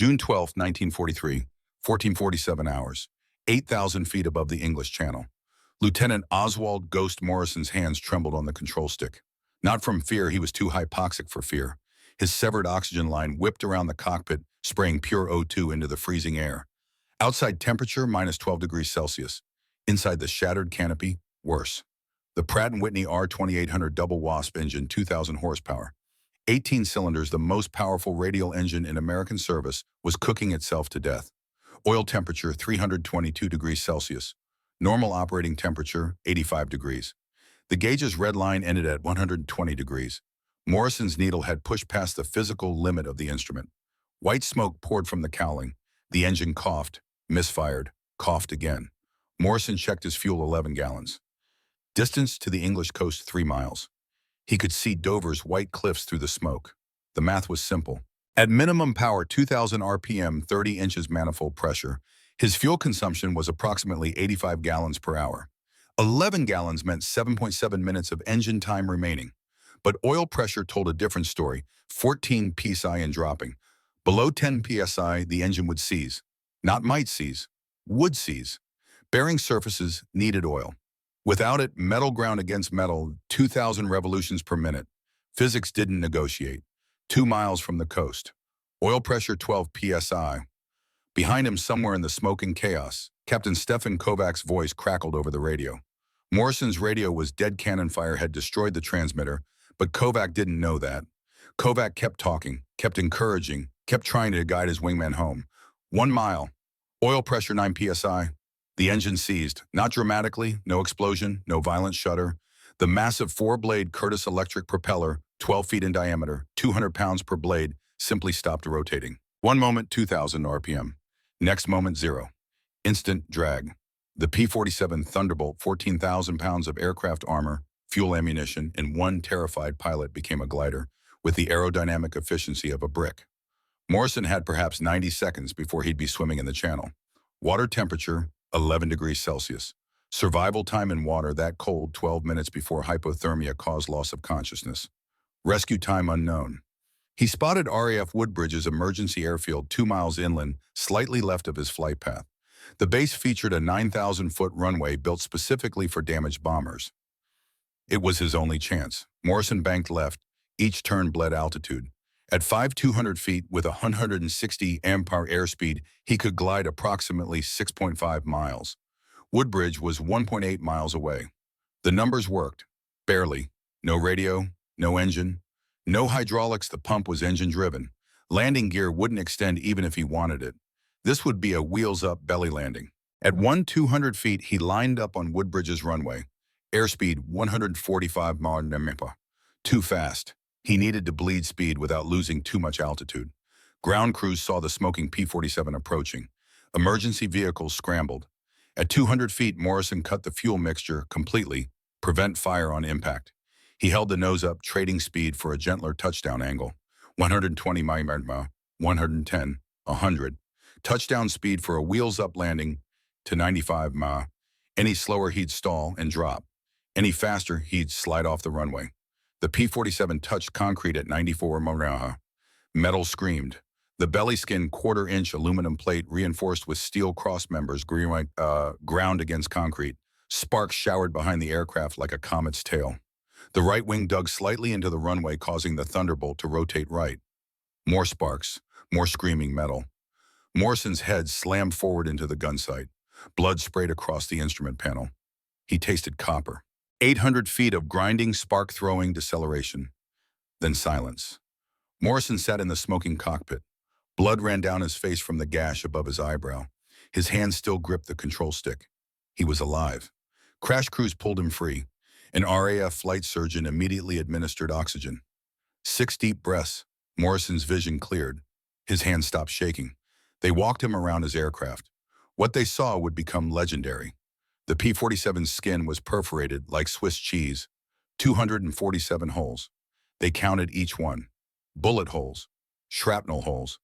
June 12, 1943, 1447 hours, 8,000 feet above the English Channel. Lieutenant Oswald Ghost Morrison's hands trembled on the control stick. Not from fear, he was too hypoxic for fear. His severed oxygen line whipped around the cockpit, spraying pure O2 into the freezing air. Outside temperature, minus 12 degrees Celsius. Inside the shattered canopy, worse. The Pratt & Whitney R2800 double wasp engine, 2,000 horsepower. 18 cylinders, the most powerful radial engine in American service, was cooking itself to death. Oil temperature, 322 degrees Celsius. Normal operating temperature, 85 degrees. The gauge's red line ended at 120 degrees. Morrison's needle had pushed past the physical limit of the instrument. White smoke poured from the cowling. The engine coughed, misfired, coughed again. Morrison checked his fuel, 11 gallons. Distance to the English coast, 3 miles. He could see Dover's white cliffs through the smoke. The math was simple. At minimum power, 2,000 RPM, 30 inches manifold pressure, his fuel consumption was approximately 85 gallons per hour. 11 gallons meant 7.7 minutes of engine time remaining. But oil pressure told a different story, 14 psi and dropping. Below 10 psi, the engine would seize. Not might seize, would seize. Bearing surfaces needed oil. Without it, metal ground against metal, 2,000 revolutions per minute. Physics didn't negotiate. 2 miles from the coast. Oil pressure, 12 psi. Behind him, somewhere in the smoking chaos, Captain Stefan Kovac's voice crackled over the radio. Morrison's radio was dead. Cannon fire had destroyed the transmitter, but Kovac didn't know that. Kovac kept talking, kept encouraging, kept trying to guide his wingman home. 1 mile. Oil pressure, 9 psi. The engine seized, not dramatically, no explosion, no violent shudder. The massive 4-blade Curtiss electric propeller, 12 feet in diameter, 200 pounds per blade, simply stopped rotating. One moment, 2,000 RPM. Next moment, 0. Instant drag. The P-47 Thunderbolt, 14,000 pounds of aircraft armor, fuel, ammunition, and one terrified pilot became a glider with the aerodynamic efficiency of a brick. Morrison had perhaps 90 seconds before he'd be swimming in the channel. Water temperature, 11 degrees Celsius. Survival time in water that cold, 12 minutes before hypothermia caused loss of consciousness. Rescue time unknown. He spotted RAF Woodbridge's emergency airfield 2 miles inland, slightly left of his flight path. The base featured a 9,000-foot runway built specifically for damaged bombers. It was his only chance. Morrison banked left. Each turn bled altitude. At 5,200 feet with 160 mph airspeed, he could glide approximately 6.5 miles. Woodbridge was 1.8 miles away. The numbers worked. Barely. No radio, no engine, no hydraulics. The pump was engine-driven. Landing gear wouldn't extend even if he wanted it. This would be a wheels-up belly landing. At 1,200 feet, he lined up on Woodbridge's runway. Airspeed 145 mph. Too fast. He needed to bleed speed without losing too much altitude. Ground crews saw the smoking P-47 approaching. Emergency vehicles scrambled. At 200 feet, Morrison cut the fuel mixture completely, prevent fire on impact. He held the nose up, trading speed for a gentler touchdown angle. 120 mph, 110, 100. Touchdown speed for a wheels-up landing to 95 mph. Any slower, he'd stall and drop. Any faster, he'd slide off the runway. The P-47 touched concrete at 94 mph. Metal screamed. The belly skin quarter-inch aluminum plate reinforced with steel cross members ground against concrete. Sparks showered behind the aircraft like a comet's tail. The right wing dug slightly into the runway, causing the Thunderbolt to rotate right. More sparks, more screaming metal. Morrison's head slammed forward into the gun sight. Blood sprayed across the instrument panel. He tasted copper. 800 feet of grinding, spark-throwing deceleration. Then silence. Morrison sat in the smoking cockpit. Blood ran down his face from the gash above his eyebrow. His hand still gripped the control stick. He was alive. Crash crews pulled him free. An RAF flight surgeon immediately administered oxygen. 6 deep breaths. Morrison's vision cleared. His hand stopped shaking. They walked him around his aircraft. What they saw would become legendary. The P-47's skin was perforated like Swiss cheese. 247 holes. They counted each one. Bullet holes, shrapnel holes,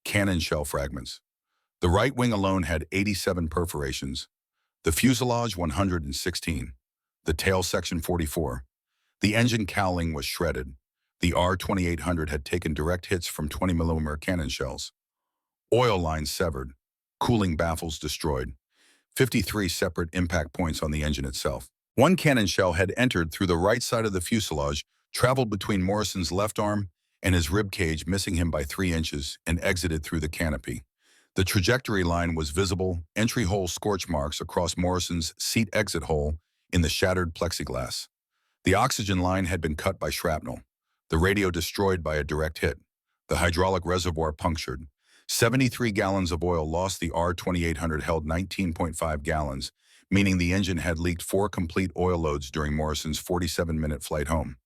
cannon shell fragments. The right wing alone had 87 perforations. The fuselage, 116. The tail section, 44. The engine cowling was shredded. The R-2800 had taken direct hits from 20mm cannon shells. Oil lines severed, cooling baffles destroyed, 53 separate impact points on the engine itself. One cannon shell had entered through the right side of the fuselage, traveled between Morrison's left arm and his rib cage, missing him by 3 inches, and exited through the canopy. The trajectory line was visible, entry hole scorch marks across Morrison's seat exit hole in the shattered plexiglass. The oxygen line had been cut by shrapnel, the radio destroyed by a direct hit, the hydraulic reservoir punctured. 73 gallons of oil lost. The R-2800 held 19.5 gallons, meaning the engine had leaked 4 complete oil loads during Morrison's 47-minute flight home.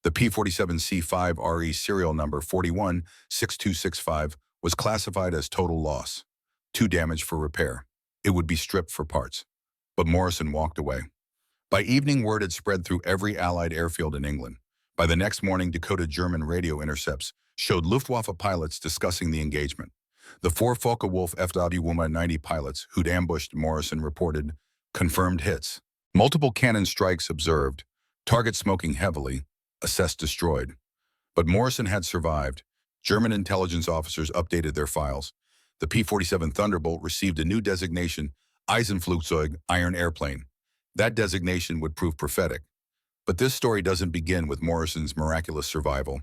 The P-47C-5RE serial number 416265 was classified as total loss, too damaged for repair. It would be stripped for parts. But Morrison walked away. By evening, word had spread through every Allied airfield in England. By the next morning, decoded German radio intercepts showed Luftwaffe pilots discussing the engagement. The 4 Focke-Wulf FW-190 pilots who'd ambushed Morrison reported confirmed hits. Multiple cannon strikes observed, target smoking heavily, assessed destroyed. But Morrison had survived. German intelligence officers updated their files. The P-47 Thunderbolt received a new designation, Eisenflugzeug, Iron Airplane. That designation would prove prophetic. But this story doesn't begin with Morrison's miraculous survival.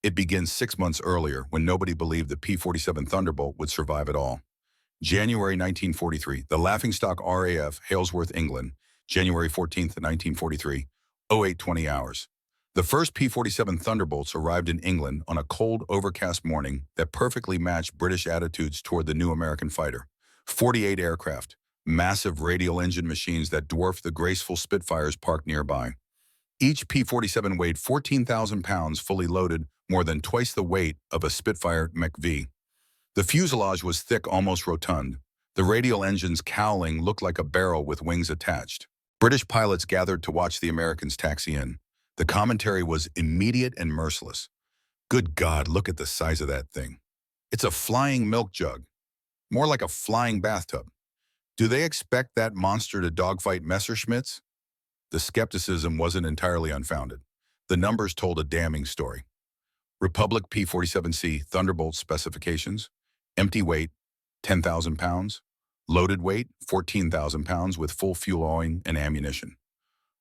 It begins 6 months earlier, when nobody believed the P-47 Thunderbolt would survive at all. January 1943, the Laughingstock RAF, Halesworth, England. January 14th, 1943, 08:20 hours. The first P-47 Thunderbolts arrived in England on a cold, overcast morning that perfectly matched British attitudes toward the new American fighter. 48 aircraft, massive radial engine machines that dwarfed the graceful Spitfires parked nearby. Each P-47 weighed 14,000 pounds fully loaded, more than twice the weight of a Spitfire Mach-V. The fuselage was thick, almost rotund. The radial engines cowling looked like a barrel with wings attached. British pilots gathered to watch the Americans taxi in. The commentary was immediate and merciless. Good God, look at the size of that thing. It's a flying milk jug, more like a flying bathtub. Do they expect that monster to dogfight Messerschmitts? The skepticism wasn't entirely unfounded. The numbers told a damning story. Republic P-47C Thunderbolt specifications: empty weight, 10,000 pounds. Loaded weight, 14,000 pounds with full fuel oil and ammunition.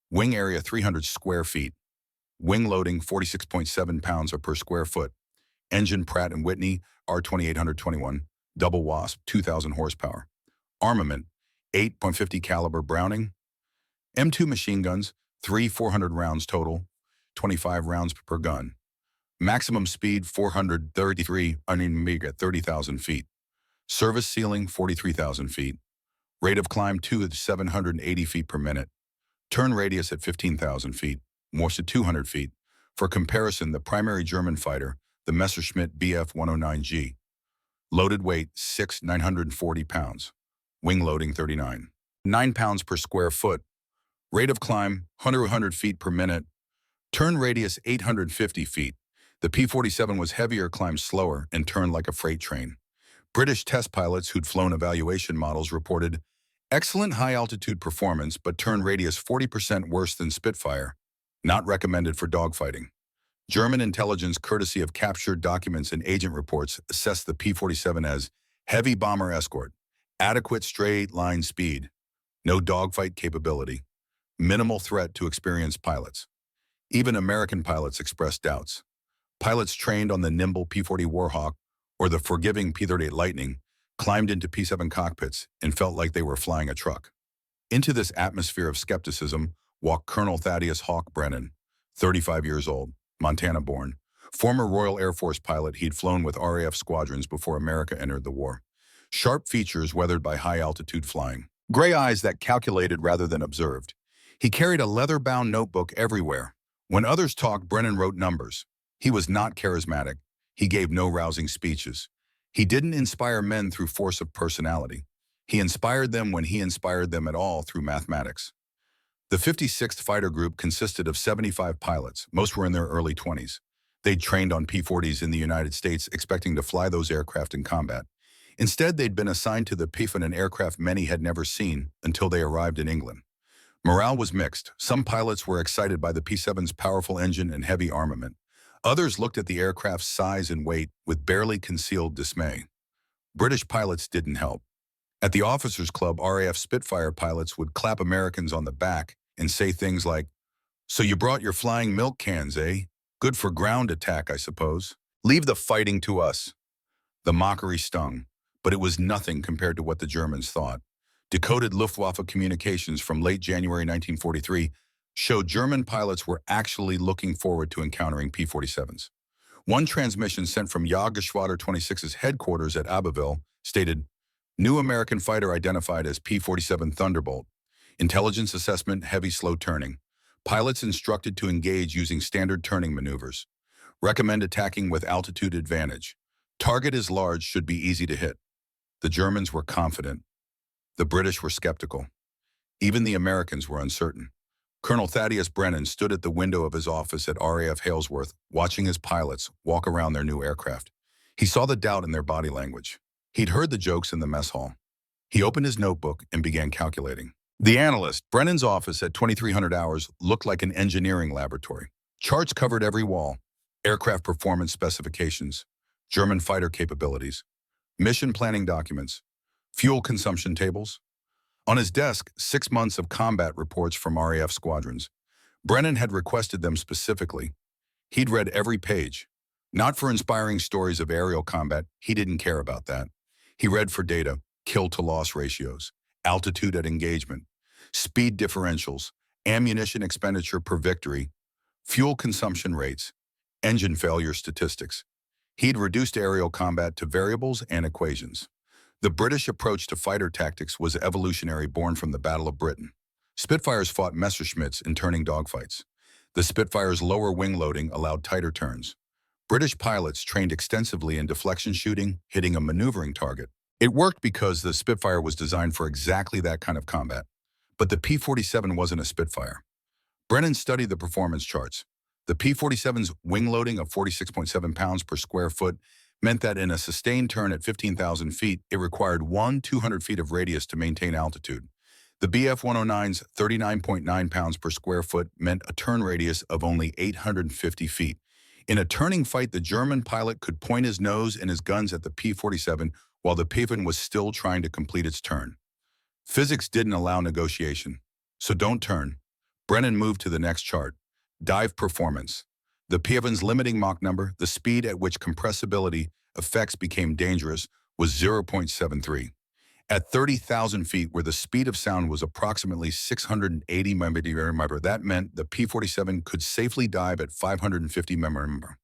Wing area, 300 square feet. Wing loading, 46.7 pounds per square foot. Engine, Pratt & Whitney R-2821, double wasp, 2,000 horsepower. Armament, 8.50 caliber Browning. M2 machine guns, 3 400 rounds total, 25 rounds per gun. Maximum speed, 433 meg at 30,000 feet. Service ceiling, 43,000 feet. Rate of climb, 2 to 780 feet per minute. Turn radius at 15,000 feet, Morse at 200 feet. For comparison, the primary German fighter, the Messerschmitt Bf-109G. Loaded weight, 940 pounds. Wing loading, 39. 9 pounds per square foot. Rate of climb, 100 feet per minute. Turn radius, 850 feet. The P-47 was heavier, climbed slower, and turned like a freight train. British test pilots who'd flown evaluation models reported excellent high-altitude performance, but turn radius 40% worse than Spitfire. Not recommended for dogfighting. German intelligence, courtesy of captured documents and agent reports, assessed the P-47 as heavy bomber escort, adequate straight-line speed, no dogfight capability, minimal threat to experienced pilots. Even American pilots expressed doubts. Pilots trained on the nimble P-40 Warhawk or the forgiving P-38 Lightning climbed into P-7 cockpits and felt like they were flying a truck. Into this atmosphere of skepticism walked Colonel Thaddeus Hawk Brennan, 35 years old, Montana-born, former Royal Air Force pilot. He'd flown with RAF squadrons before America entered the war. Sharp features weathered by high-altitude flying. Gray eyes that calculated rather than observed. He carried a leather-bound notebook everywhere. When others talked, Brennan wrote numbers. He was not charismatic. He gave no rousing speeches. He didn't inspire men through force of personality. He inspired them when he inspired them at all through mathematics. The 56th Fighter Group consisted of 75 pilots. Most were in their early 20s. They'd trained on P-40s in the United States, expecting to fly those aircraft in combat. Instead, they'd been assigned to the P-7, an aircraft many had never seen until they arrived in England. Morale was mixed. Some pilots were excited by the P-7's powerful engine and heavy armament. Others looked at the aircraft's size and weight with barely concealed dismay. British pilots didn't help. At the officers' club, RAF Spitfire pilots would clap Americans on the back and say things like, "So you brought your flying milk cans, eh? Good for ground attack, I suppose. Leave the fighting to us." The mockery stung, but it was nothing compared to what the Germans thought. Decoded Luftwaffe communications from late January 1943 showed German pilots were actually looking forward to encountering P-47s. One transmission sent from Jagdgeschwader 26's headquarters at Abbeville stated, "New American fighter identified as P-47 Thunderbolt. Intelligence assessment, heavy slow turning. Pilots instructed to engage using standard turning maneuvers. Recommend attacking with altitude advantage. Target is large, should be easy to hit." The Germans were confident. The British were skeptical. Even the Americans were uncertain. Colonel Thaddeus Brennan stood at the window of his office at RAF Halesworth, watching his pilots walk around their new aircraft. He saw the doubt in their body language. He'd heard the jokes in the mess hall. He opened his notebook and began calculating. The analyst, Brennan's office at 2300 hours, looked like an engineering laboratory. Charts covered every wall. Aircraft performance specifications, German fighter capabilities, mission planning documents, fuel consumption tables. On his desk, 6 months of combat reports from RAF squadrons. Brennan had requested them specifically. He'd read every page. Not for inspiring stories of aerial combat, he didn't care about that. He read for data, kill-to-loss ratios, altitude at engagement, speed differentials, ammunition expenditure per victory, fuel consumption rates, engine failure statistics. He'd reduced aerial combat to variables and equations. The British approach to fighter tactics was evolutionary, born from the Battle of Britain. Spitfires fought Messerschmitts in turning dogfights. The Spitfire's lower wing loading allowed tighter turns. British pilots trained extensively in deflection shooting, hitting a maneuvering target. It worked because the Spitfire was designed for exactly that kind of combat. But the P-47 wasn't a Spitfire. Brennan studied the performance charts. The P-47's wing loading of 46.7 pounds per square foot meant that in a sustained turn at 15,000 feet, it required 200 feet of radius to maintain altitude. The Bf-109's 39.9 pounds per square foot meant a turn radius of only 850 feet. In a turning fight, the German pilot could point his nose and his guns at the P-47 while the P-47 was still trying to complete its turn. Physics didn't allow negotiation, so don't turn. Brennan moved to the next chart. Dive performance. The P-47's limiting Mach number, the speed at which compressibility effects became dangerous, was 0.73. At 30,000 feet, where the speed of sound was approximately 680 mph, that meant the P-47 could safely dive at 550 mph.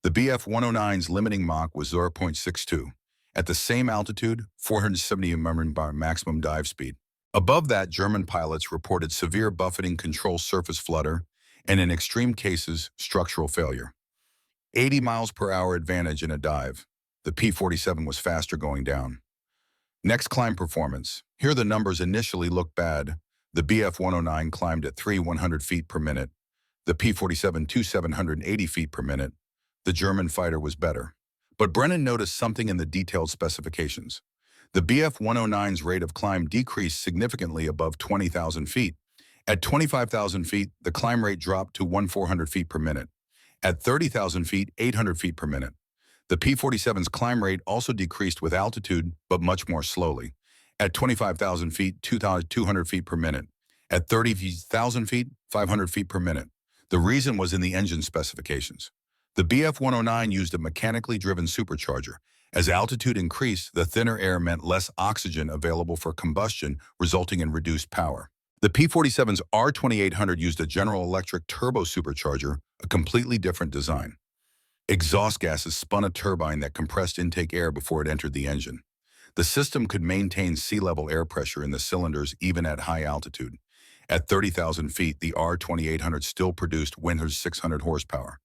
The Bf-109's limiting Mach was 0.62. At the same altitude, 470 mph maximum dive speed. Above that, German pilots reported severe buffeting, control surface flutter, and in extreme cases, structural failure. 80 miles per hour advantage in a dive. The P-47 was faster going down. Next, climb performance. Here the numbers initially looked bad. The Bf-109 climbed at 100 feet per minute. The P-47 780 feet per minute. The German fighter was better. But Brennan noticed something in the detailed specifications. The Bf-109's rate of climb decreased significantly above 20,000 feet. At 25,000 feet, the climb rate dropped to 400 feet per minute. At 30,000 feet, 800 feet per minute. The P-47's climb rate also decreased with altitude, but much more slowly. At 25,000 feet, 200 feet per minute. At 30,000 feet, 500 feet per minute. The reason was in the engine specifications. The Bf-109 used a mechanically driven supercharger. As altitude increased, the thinner air meant less oxygen available for combustion, resulting in reduced power. The P-47's R-2800 used a General Electric turbo supercharger, a completely different design. Exhaust gases spun a turbine that compressed intake air before it entered the engine. The system could maintain sea-level air pressure in the cylinders even at high altitude. At 30,000 feet, the R-2800 still produced 600 horsepower.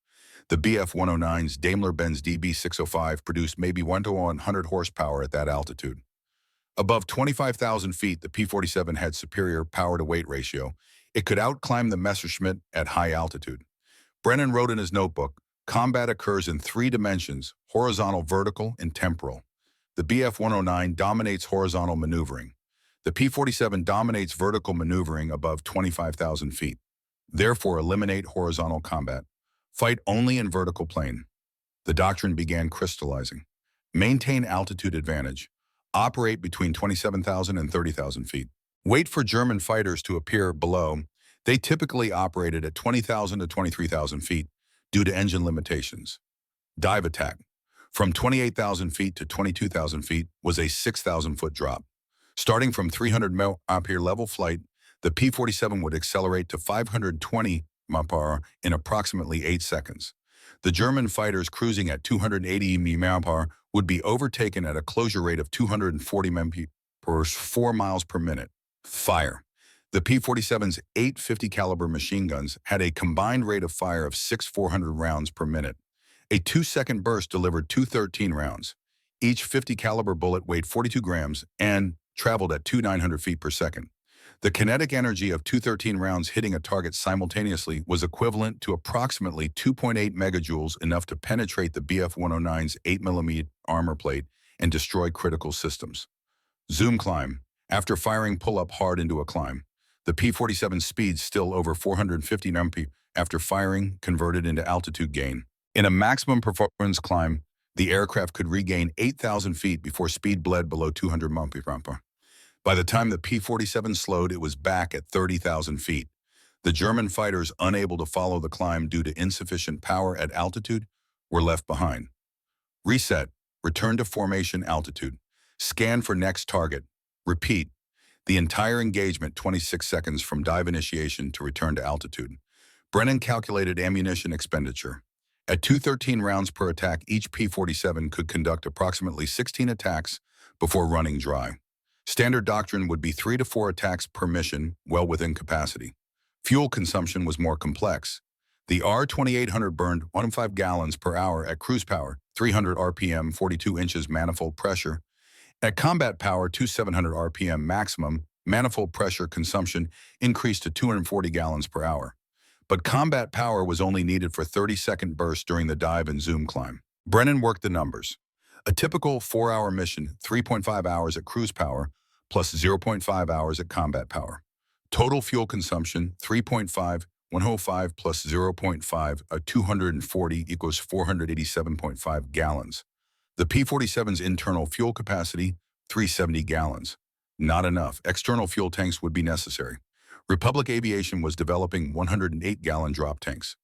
The Bf-109's Daimler-Benz DB605 produced maybe 100 horsepower at that altitude. Above 25,000 feet, the P-47 had superior power-to-weight ratio. It could outclimb the Messerschmitt at high altitude. Brennan wrote in his notebook, "Combat occurs in 3 dimensions, horizontal, vertical, and temporal. The Bf-109 dominates horizontal maneuvering. The P-47 dominates vertical maneuvering above 25,000 feet. Therefore, eliminate horizontal combat. Fight only in vertical plane." The doctrine began crystallizing. Maintain altitude advantage. Operate between 27,000 and 30,000 feet. Wait for German fighters to appear below. They typically operated at 20,000 to 23,000 feet due to engine limitations. Dive attack. From 28,000 feet to 22,000 feet was a 6,000-foot drop. Starting from 300 mph level flight, the P-47 would accelerate to 520 mph in approximately 8 seconds. The German fighters cruising at 280 mph would be overtaken at a closure rate of 240 mph per 4 miles per minute. Fire. The P-47's 850 caliber machine guns had a combined rate of fire of 6,400 rounds per minute. A 2-second burst delivered 213 rounds. Each 50 caliber bullet weighed 42 grams and traveled at 2,900 feet per second. The kinetic energy of 213 rounds hitting a target simultaneously was equivalent to approximately 2.8 megajoules, enough to penetrate the Bf-109's 8mm armor plate and destroy critical systems. Zoom climb. After firing pull-up hard into a climb, the P-47 speed still over 450 mph after firing converted into altitude gain. In a maximum performance climb, the aircraft could regain 8,000 feet before speed bled below 200 mph. By the time the P-47 slowed, it was back at 30,000 feet. The German fighters, unable to follow the climb due to insufficient power at altitude, were left behind. Reset. Return to formation altitude. Scan for next target. Repeat. The entire engagement 26 seconds from dive initiation to return to altitude. Brennan calculated ammunition expenditure. At 213 rounds per attack, each P-47 could conduct approximately 16 attacks before running dry. Standard doctrine would be 3 to 4 attacks per mission, well within capacity. Fuel consumption was more complex. The R-2800 burned 1.5 gallons per hour at cruise power, 300 RPM, 42 inches manifold pressure. At combat power, 700 RPM maximum, manifold pressure consumption increased to 240 gallons per hour. But combat power was only needed for 30-second bursts during the dive and zoom climb. Brennan worked the numbers. A typical 4-hour mission, 3.5 hours at cruise power, plus 0.5 hours at combat power. Total fuel consumption, 3.5, 105 plus 0.5, 240 equals 487.5 gallons. The P-47's internal fuel capacity, 370 gallons. Not enough. External fuel tanks would be necessary. Republic Aviation was developing 108-gallon drop tanks.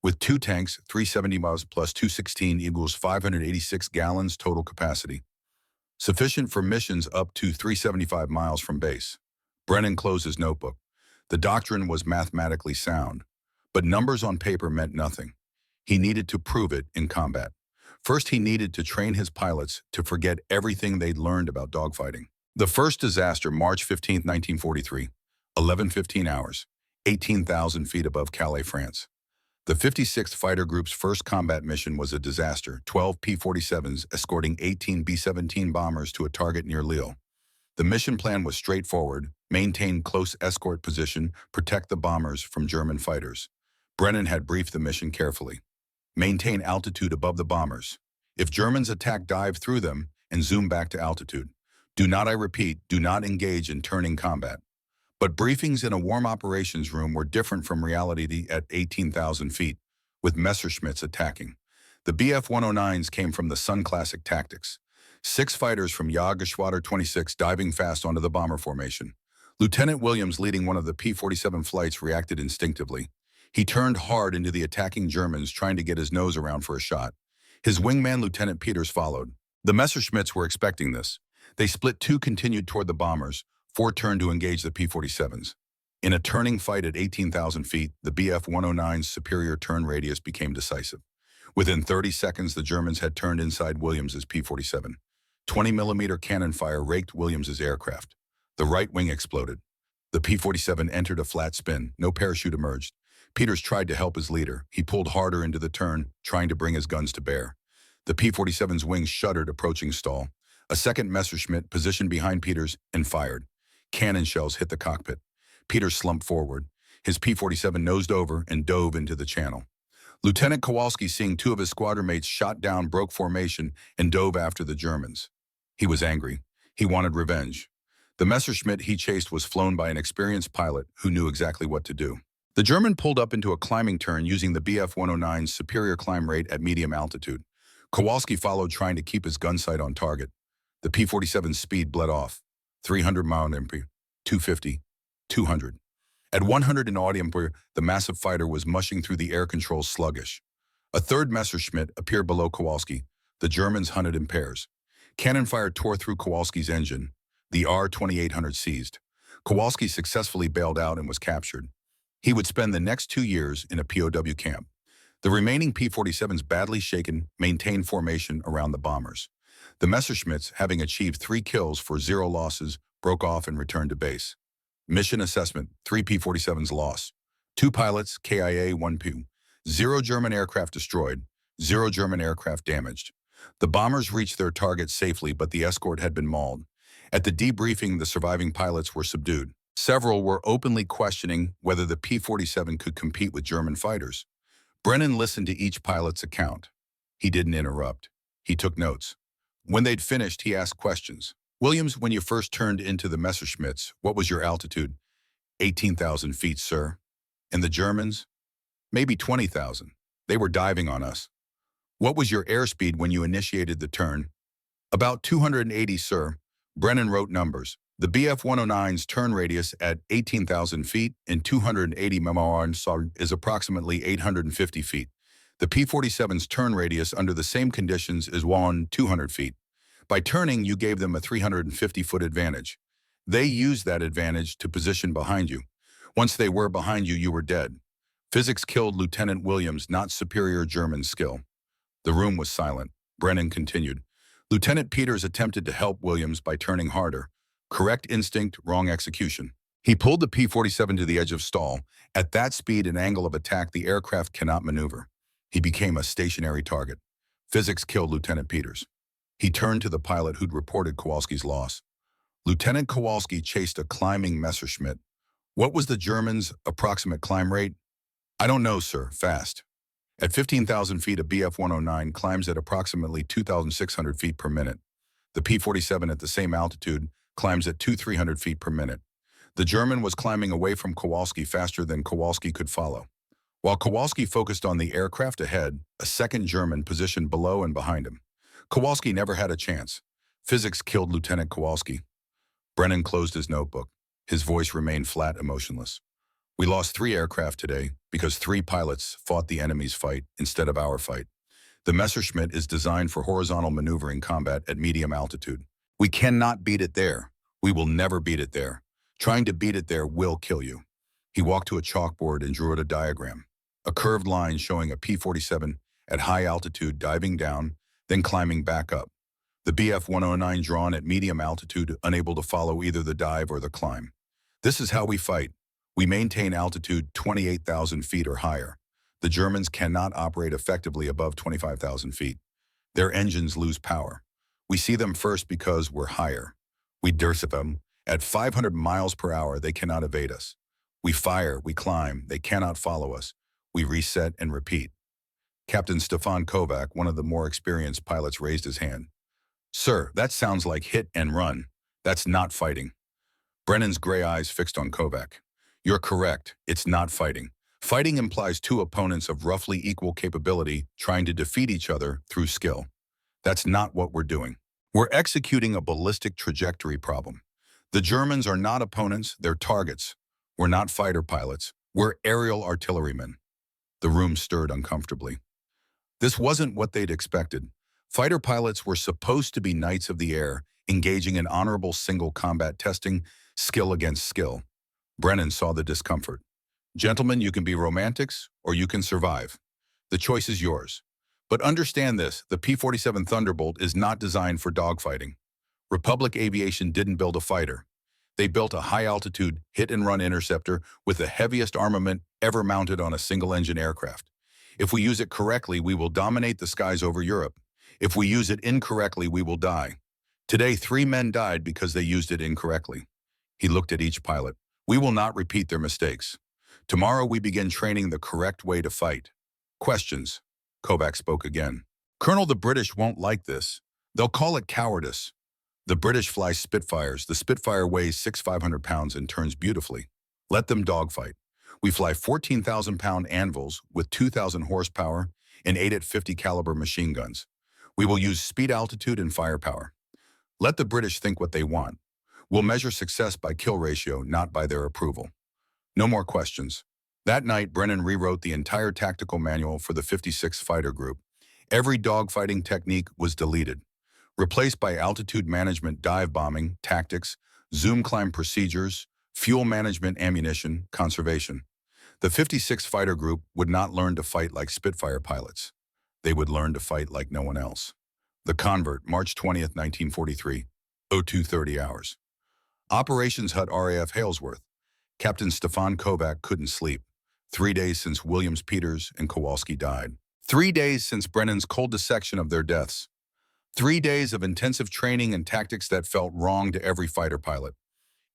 With 2 tanks, 370 miles plus 216 equals 586 gallons total capacity. Sufficient for missions up to 375 miles from base. Brennan closed his notebook. The doctrine was mathematically sound, but numbers on paper meant nothing. He needed to prove it in combat. First, he needed to train his pilots to forget everything they'd learned about dogfighting. The first disaster, March 15, 1943, 11:15 hours, 18,000 feet above Calais, France. The 56th Fighter Group's first combat mission was a disaster, 12 P-47s escorting 18 B-17 bombers to a target near Lille. The mission plan was straightforward: maintain close escort position, protect the bombers from German fighters. Brennan had briefed the mission carefully. Maintain altitude above the bombers. If Germans attack, dive through them and zoom back to altitude. Do not, I repeat, do not engage in turning combat. But briefings in a warm operations room were different from reality at 18,000 feet, with Messerschmitts attacking. The Bf-109s came from the Sun Classic tactics. 6 fighters from Jagdgeschwader 26 diving fast onto the bomber formation. Lieutenant Williams, leading one of the P-47 flights, reacted instinctively. He turned hard into the attacking Germans, trying to get his nose around for a shot. His wingman, Lieutenant Peters, followed. The Messerschmitts were expecting this. They split 2, continued toward the bombers. 4 turned to engage the P-47s. In a turning fight at 18,000 feet, the Bf-109's superior turn radius became decisive. Within 30 seconds, the Germans had turned inside Williams's P-47. 20mm cannon fire raked Williams's aircraft. The right wing exploded. The P-47 entered a flat spin. No parachute emerged. Peters tried to help his leader. He pulled harder into the turn, trying to bring his guns to bear. The P-47's wings shuddered, approaching stall. A second Messerschmitt positioned behind Peters and fired. Cannon shells hit the cockpit. Peters slumped forward. His P-47 nosed over and dove into the channel. Lieutenant Kowalski, seeing 2 of his squadron mates shot down, broke formation and dove after the Germans. He was angry. He wanted revenge. The Messerschmitt he chased was flown by an experienced pilot who knew exactly what to do. The German pulled up into a climbing turn using the Bf-109's superior climb rate at medium altitude. Kowalski followed, trying to keep his gun sight on target. The P-47's speed bled off. 300 mile an hour, 250, 200. At 100 in ampere, the massive fighter was mushing through the air controls sluggish. A third Messerschmitt appeared below Kowalski. The Germans hunted in pairs. Cannon fire tore through Kowalski's engine. The R-2800 seized. Kowalski successfully bailed out and was captured. He would spend the next 2 years in a POW camp. The remaining P-47s, badly shaken, maintained formation around the bombers. The Messerschmitts, having achieved 3 kills for 0 losses, broke off and returned to base. Mission assessment: 3 P-47s lost. 2 pilots, KIA, 1 P. 0 German aircraft destroyed. 0 German aircraft damaged. The bombers reached their target safely, but the escort had been mauled. At the debriefing, the surviving pilots were subdued. Several were openly questioning whether the P-47 could compete with German fighters. Brennan listened to each pilot's account. He didn't interrupt. He took notes. When they'd finished, he asked questions. Williams, when you first turned into the Messerschmitts, what was your altitude? 18,000 feet, sir. And the Germans? Maybe 20,000. They were diving on us. What was your airspeed when you initiated the turn? About 280, sir. Brennan wrote numbers. The Bf-109's turn radius at 18,000 feet and 280 mph is approximately 850 feet. The P-47's turn radius under the same conditions is 200 feet. By turning, you gave them a 350-foot advantage. They used that advantage to position behind you. Once they were behind you, you were dead. Physics killed Lieutenant Williams, not superior German skill. The room was silent. Brennan continued. Lieutenant Peters attempted to help Williams by turning harder. Correct instinct, wrong execution. He pulled the P-47 to the edge of stall. At that speed and angle of attack, the aircraft cannot maneuver. He became a stationary target. Physics killed Lieutenant Peters. He turned to the pilot who'd reported Kowalski's loss. Lieutenant Kowalski chased a climbing Messerschmitt. What was the Germans' approximate climb rate? I don't know, sir. Fast. At 15,000 feet, a Bf-109 climbs at approximately 2,600 feet per minute. The P-47 at the same altitude climbs at 2,300 feet per minute. The German was climbing away from Kowalski faster than Kowalski could follow. While Kowalski focused on the aircraft ahead, a second German positioned below and behind him. Kowalski never had a chance. Physics killed Lieutenant Kowalski. Brennan closed his notebook. His voice remained flat, emotionless. We lost 3 aircraft today because 3 pilots fought the enemy's fight instead of our fight. The Messerschmitt is designed for horizontal maneuvering combat at medium altitude. We cannot beat it there. We will never beat it there. Trying to beat it there will kill you. He walked to a chalkboard and drew out a diagram. A curved line showing a P-47 at high altitude diving down, then climbing back up. The Bf-109 drawn at medium altitude, unable to follow either the dive or the climb. This is how we fight. We maintain altitude 28,000 feet or higher. The Germans cannot operate effectively above 25,000 feet. Their engines lose power. We see them first because we're higher. We dearth them. At 500 miles per hour, they cannot evade us. We fire, we climb, they cannot follow us. We reset and repeat. Captain Stefan Kovac, one of the more experienced pilots, raised his hand. Sir, that sounds like hit and run. That's not fighting. Brennan's gray eyes fixed on Kovac. You're correct. It's not fighting. Fighting implies 2 opponents of roughly equal capability trying to defeat each other through skill. That's not what we're doing. We're executing a ballistic trajectory problem. The Germans are not opponents, they're targets. We're not fighter pilots. We're aerial artillerymen. The room stirred uncomfortably. This wasn't what they'd expected. Fighter pilots were supposed to be knights of the air, engaging in honorable single combat testing, skill against skill. Brennan saw the discomfort. Gentlemen, you can be romantics or you can survive. The choice is yours. But understand this, the P-47 Thunderbolt is not designed for dogfighting. Republic Aviation didn't build a fighter. They built a high-altitude, hit-and-run interceptor with the heaviest armament ever mounted on a single-engine aircraft. If we use it correctly, we will dominate the skies over Europe. If we use it incorrectly, we will die. Today, 3 men died because they used it incorrectly. He looked at each pilot. We will not repeat their mistakes. Tomorrow, we begin training the correct way to fight. Questions? Kovac spoke again. Colonel, the British won't like this. They'll call it cowardice. The British fly Spitfires. The Spitfire weighs 6,500 pounds and turns beautifully. Let them dogfight. We fly 14,000-pound anvils with 2,000 horsepower and 8 at 50 caliber machine guns. We will use speed, altitude, and firepower. Let the British think what they want. We'll measure success by kill ratio, not by their approval. No more questions. That night, Brennan rewrote the entire tactical manual for the 56th Fighter Group. Every dogfighting technique was deleted, replaced by altitude management, dive bombing, tactics, zoom climb procedures, fuel management, ammunition, conservation. The 56th Fighter Group would not learn to fight like Spitfire pilots. They would learn to fight like no one else. The Convert, March 20th, 1943, 02:30 hours. Operations Hut RAF Halesworth. Captain Stefan Kovac couldn't sleep. 3 days since Williams, Peters, and Kowalski died. 3 days since Brennan's cold dissection of their deaths. 3 days of intensive training and tactics that felt wrong to every fighter pilot.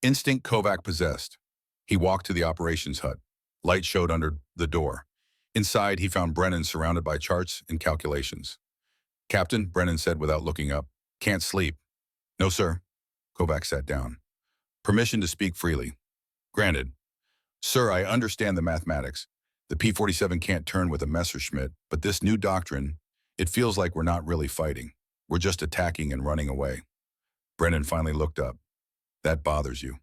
Instinct Kovac possessed. He walked to the operations hut. Light showed under the door. Inside, he found Brennan surrounded by charts and calculations. "Captain," Brennan said without looking up, "can't sleep." "No, sir." Kovac sat down. "Permission to speak freely." "Granted." "Sir, I understand the mathematics. The P-47 can't turn with a Messerschmitt, but this new doctrine, it feels like we're not really fighting. We're just attacking and running away." Brennan finally looked up. "That bothers you?"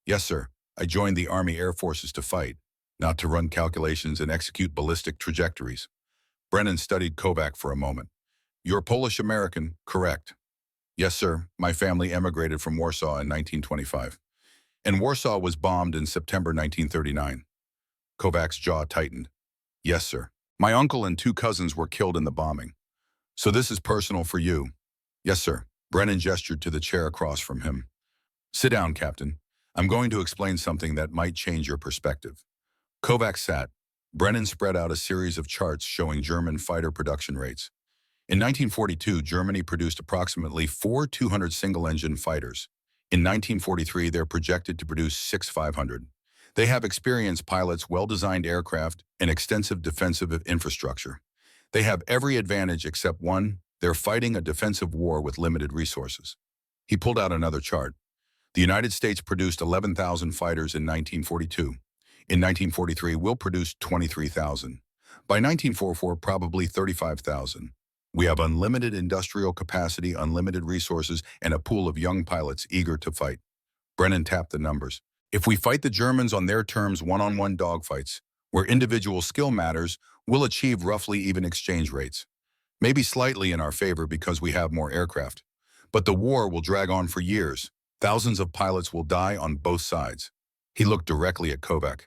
"Yes, sir. I joined the Army Air Forces to fight, not to run calculations and execute ballistic trajectories." Brennan studied Kovac for a moment. "You're Polish-American, correct?" "Yes, sir. My family emigrated from Warsaw in 1925. And Warsaw was bombed in September 1939. Kovac's jaw tightened. "Yes, sir. My uncle and 2 cousins were killed in the bombing. So this is personal for you?" "Yes, sir." Brennan gestured to the chair across from him. "Sit down, Captain. I'm going to explain something that might change your perspective." Kovac sat. Brennan spread out a series of charts showing German fighter production rates. In 1942, Germany produced approximately 4 200 single-engine fighters. In 1943, they're projected to produce 6 500. They have experienced pilots, well-designed aircraft, and extensive defensive infrastructure. They have every advantage except one: they're fighting a defensive war with limited resources. He pulled out another chart. The United States produced 11,000 fighters in 1942. In 1943, we'll produce 23,000. By 1944, probably 35,000. We have unlimited industrial capacity, unlimited resources, and a pool of young pilots eager to fight. Brennan tapped the numbers. If we fight the Germans on their terms, one-on-one dogfights, where individual skill matters, we'll achieve roughly even exchange rates. Maybe slightly in our favor because we have more aircraft. But the war will drag on for years. Thousands of pilots will die on both sides. He looked directly at Kovac.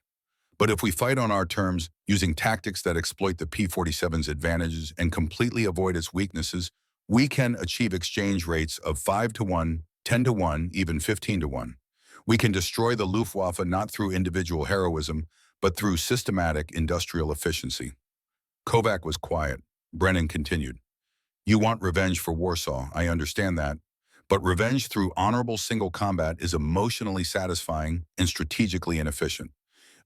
But if we fight on our terms, using tactics that exploit the P-47's advantages and completely avoid its weaknesses, we can achieve exchange rates of 5 to 1, 10 to 1, even 15 to 1. We can destroy the Luftwaffe not through individual heroism, but through systematic industrial efficiency. Kovac was quiet. Brennan continued. "You want revenge for Warsaw, I understand that. But revenge through honorable single combat is emotionally satisfying and strategically inefficient.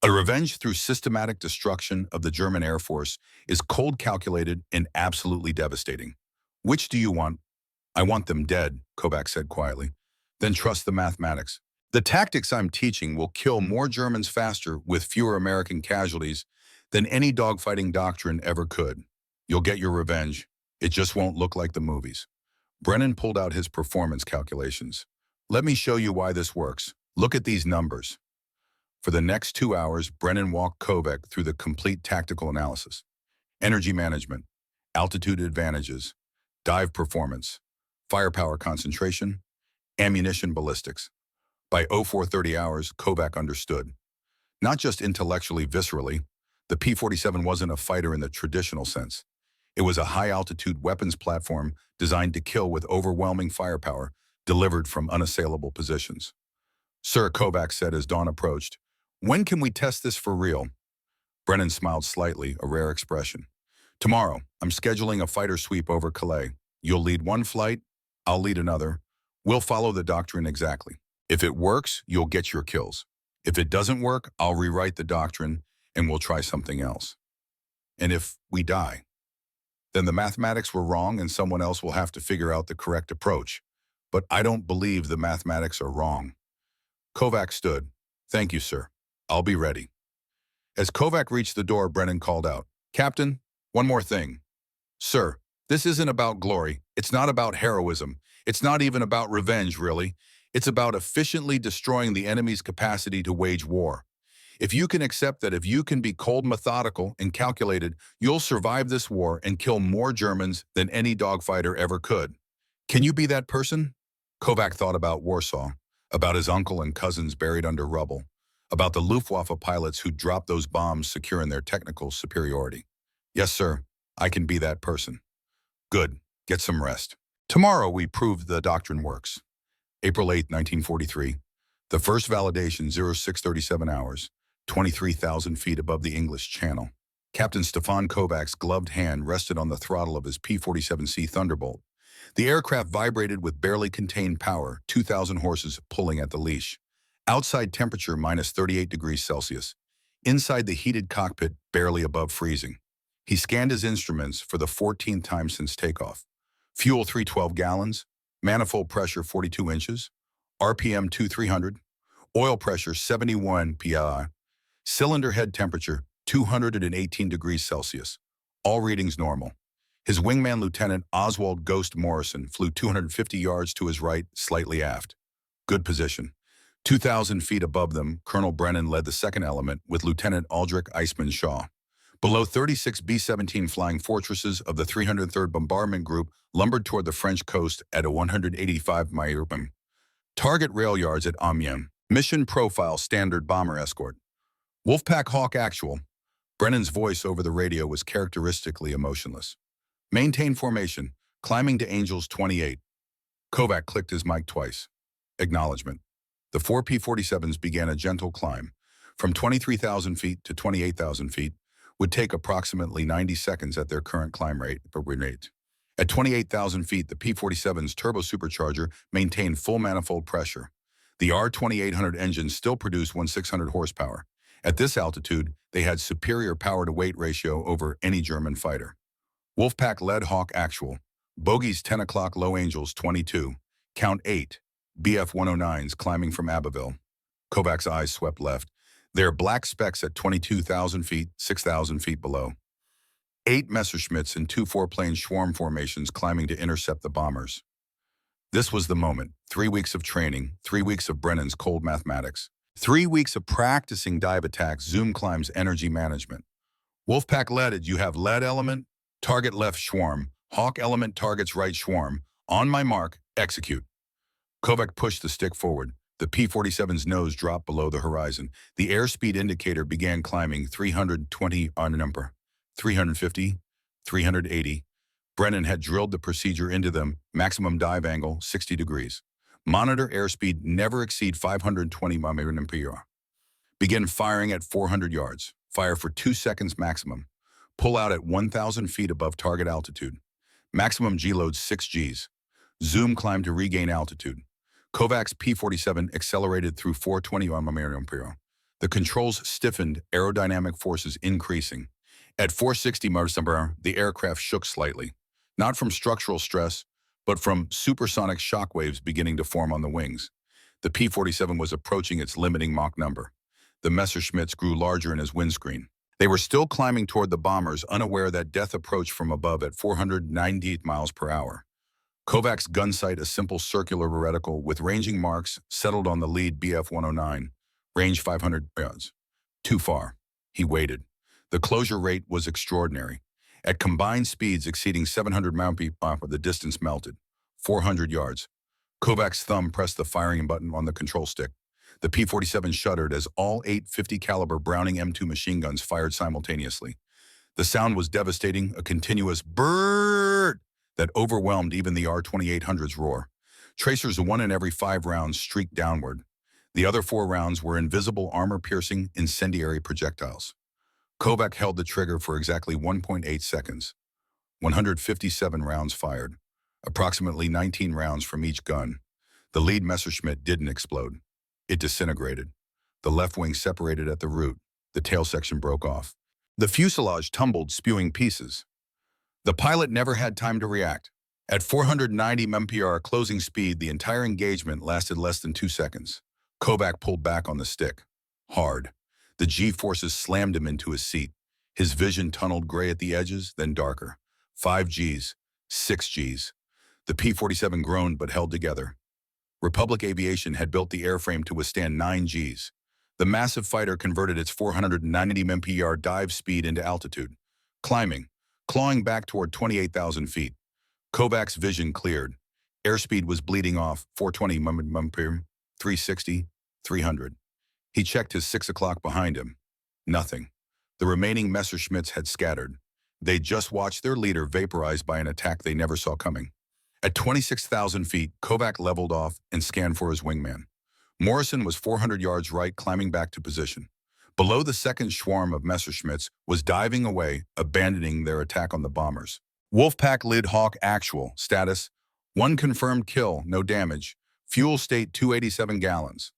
A revenge through systematic destruction of the German Air Force is cold calculated and absolutely devastating. Which do you want?" "I want them dead," Kovac said quietly. "Then trust the mathematics. The tactics I'm teaching will kill more Germans faster with fewer American casualties than any dogfighting doctrine ever could. You'll get your revenge. It just won't look like the movies." Brennan pulled out his performance calculations. "Let me show you why this works. Look at these numbers." For the next 2 hours, Brennan walked Kovac through the complete tactical analysis. Energy management, altitude advantages, dive performance, firepower concentration, ammunition ballistics. By 0430 hours, Kovac understood. Not just intellectually, viscerally, the P-47 wasn't a fighter in the traditional sense. It was a high-altitude weapons platform designed to kill with overwhelming firepower, delivered from unassailable positions. "Sir," Kovac said as dawn approached, "when can we test this for real?" Brennan smiled slightly, a rare expression. "Tomorrow, I'm scheduling a fighter sweep over Calais. You'll lead one flight, I'll lead another. We'll follow the doctrine exactly. If it works, you'll get your kills. If it doesn't work, I'll rewrite the doctrine and we'll try something else. And if we die, then the mathematics were wrong and someone else will have to figure out the correct approach. But I don't believe the mathematics are wrong." Kovac stood. "Thank you, sir. I'll be ready." As Kovac reached the door, Brennan called out, "Captain, one more thing." "Sir." This isn't about glory. It's not about heroism. It's not even about revenge, really. It's about efficiently destroying the enemy's capacity to wage war. If you can accept that if you can be cold, methodical, and calculated, you'll survive this war and kill more Germans than any dogfighter ever could. Can you be that person? Kovac thought about Warsaw, about his uncle and cousins buried under rubble, about the Luftwaffe pilots who dropped those bombs secure in their technical superiority. Yes, sir, I can be that person. Good. Get some rest. Tomorrow we prove the doctrine works. April 8, 1943. The first validation 0637 hours, 23,000 feet above the English Channel. Captain Stefan Kovac's gloved hand rested on the throttle of his P-47C Thunderbolt. The aircraft vibrated with barely contained power, 2,000 horses pulling at the leash. Outside temperature minus 38 degrees Celsius. Inside the heated cockpit, barely above freezing. He scanned his instruments for the 14th time since takeoff. Fuel 312 gallons, manifold pressure 42 inches, RPM 2300, oil pressure 71 psi, cylinder head temperature 218 degrees Celsius. All readings normal. His wingman, Lieutenant Oswald Ghost Morrison, flew 250 yards to his right, slightly aft. Good position. 2,000 feet above them, Colonel Brennan led the second element with Lieutenant Aldrich Iceman Shaw. Below 36 B-17 Flying Fortresses of the 303rd Bombardment Group lumbered toward the French coast at a 185 miles. Target rail yards at Amiens. Mission profile standard bomber escort. Wolfpack Hawk actual. Brennan's voice over the radio was characteristically emotionless. Maintain formation, climbing to Angels 28. Kovac clicked his mic twice. Acknowledgement. The four P-47s began a gentle climb. From 23,000 feet to 28,000 feet would take approximately 90 seconds at their current climb rate. At 28,000 feet, the P-47's turbo supercharger maintained full manifold pressure. The R-2800 engines still produced 1,600 horsepower. At this altitude, they had superior power-to-weight ratio over any German fighter. Wolfpack led Hawk actual. Bogies 10 o'clock low Angels 22. Count 8. BF-109s climbing from Abbeville. Kovac's eyes swept left. Their black specks at 22,000 feet, 6,000 feet below. 8 Messerschmitts in 2 4-plane swarm formations climbing to intercept the bombers. This was the moment. 3 weeks of training, 3 weeks of Brennan's cold mathematics, 3 weeks of practicing dive attacks, zoom climbs, energy management. Wolfpack leaded, you have lead element, target left swarm, Hawk element targets right swarm, on my mark, execute. Kovac pushed the stick forward. The P-47's nose dropped below the horizon. The airspeed indicator began climbing 320 on number, 350, 380. Brennan had drilled the procedure into them, maximum dive angle 60 degrees. Monitor airspeed never exceed 520 mph. Begin firing at 400 yards. Fire for 2 seconds maximum. Pull out at 1,000 feet above target altitude. Maximum G-load 6 Gs. Zoom climb to regain altitude. Kovac's P-47 accelerated through 420 mph. The controls stiffened, aerodynamic forces increasing. At 460 mph, the aircraft shook slightly. Not from structural stress, but from supersonic shockwaves beginning to form on the wings. The P-47 was approaching its limiting Mach number. The Messerschmitts grew larger in his windscreen. They were still climbing toward the bombers, unaware that death approached from above at 498 miles per hour. Kovac's gun sight, a simple circular reticle with ranging marks, settled on the lead BF-109, range 500 yards. Too far. He waited. The closure rate was extraordinary. At combined speeds exceeding 700 mph, the distance melted. 400 yards. Kovac's thumb pressed the firing button on the control stick. The P-47 shuddered as all 8 50 caliber Browning M2 machine guns fired simultaneously. The sound was devastating, a continuous brrrr that overwhelmed even the R-2800's roar. Tracers of 1 in every 5 rounds streaked downward. The other 4 rounds were invisible armor-piercing incendiary projectiles. Kovac held the trigger for exactly 1.8 seconds. 157 rounds fired, approximately 19 rounds from each gun. The lead Messerschmitt didn't explode. It disintegrated. The left wing separated at the root. The tail section broke off. The fuselage tumbled, spewing pieces. The pilot never had time to react. At 490 mph closing speed, the entire engagement lasted less than 2 seconds. Kovac pulled back on the stick. Hard. The G-forces slammed him into his seat. His vision tunneled gray at the edges, then darker. 5 Gs. 6 Gs. The P-47 groaned but held together. Republic Aviation had built the airframe to withstand 9 Gs. The massive fighter converted its 490 mph dive speed into altitude, climbing, clawing back toward 28,000 feet. Kovac's vision cleared. Airspeed was bleeding off, 420 mph, 360, 300. He checked his 6 o'clock behind him. Nothing. The remaining Messerschmitts had scattered. They'd just watched their leader vaporized by an attack they never saw coming. At 26,000 feet, Kovac leveled off and scanned for his wingman. Morrison was 400 yards right, climbing back to position. Below, the second swarm of Messerschmitts was diving away, abandoning their attack on the bombers. Wolfpack Lid Hawk actual, status, 1 confirmed kill, no damage. Fuel state 287 gallons.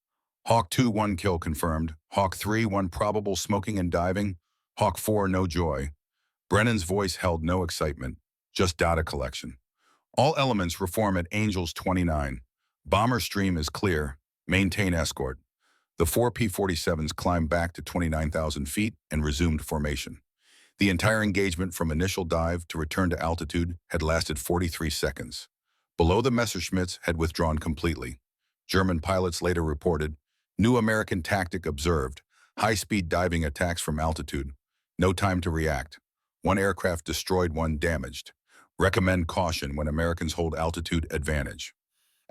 Hawk 2, 1 kill confirmed. Hawk 3, 1 probable smoking and diving. Hawk 4, no joy. Brennan's voice held no excitement, just data collection. All elements reform at Angels 29. Bomber stream is clear. Maintain escort. The 4 P-47s climbed back to 29,000 feet and resumed formation. The entire engagement from initial dive to return to altitude had lasted 43 seconds. Below, the Messerschmitts had withdrawn completely. German pilots later reported, new American tactic observed, high-speed diving attacks from altitude. No time to react. 1 aircraft destroyed, 1 damaged. Recommend caution when Americans hold altitude advantage.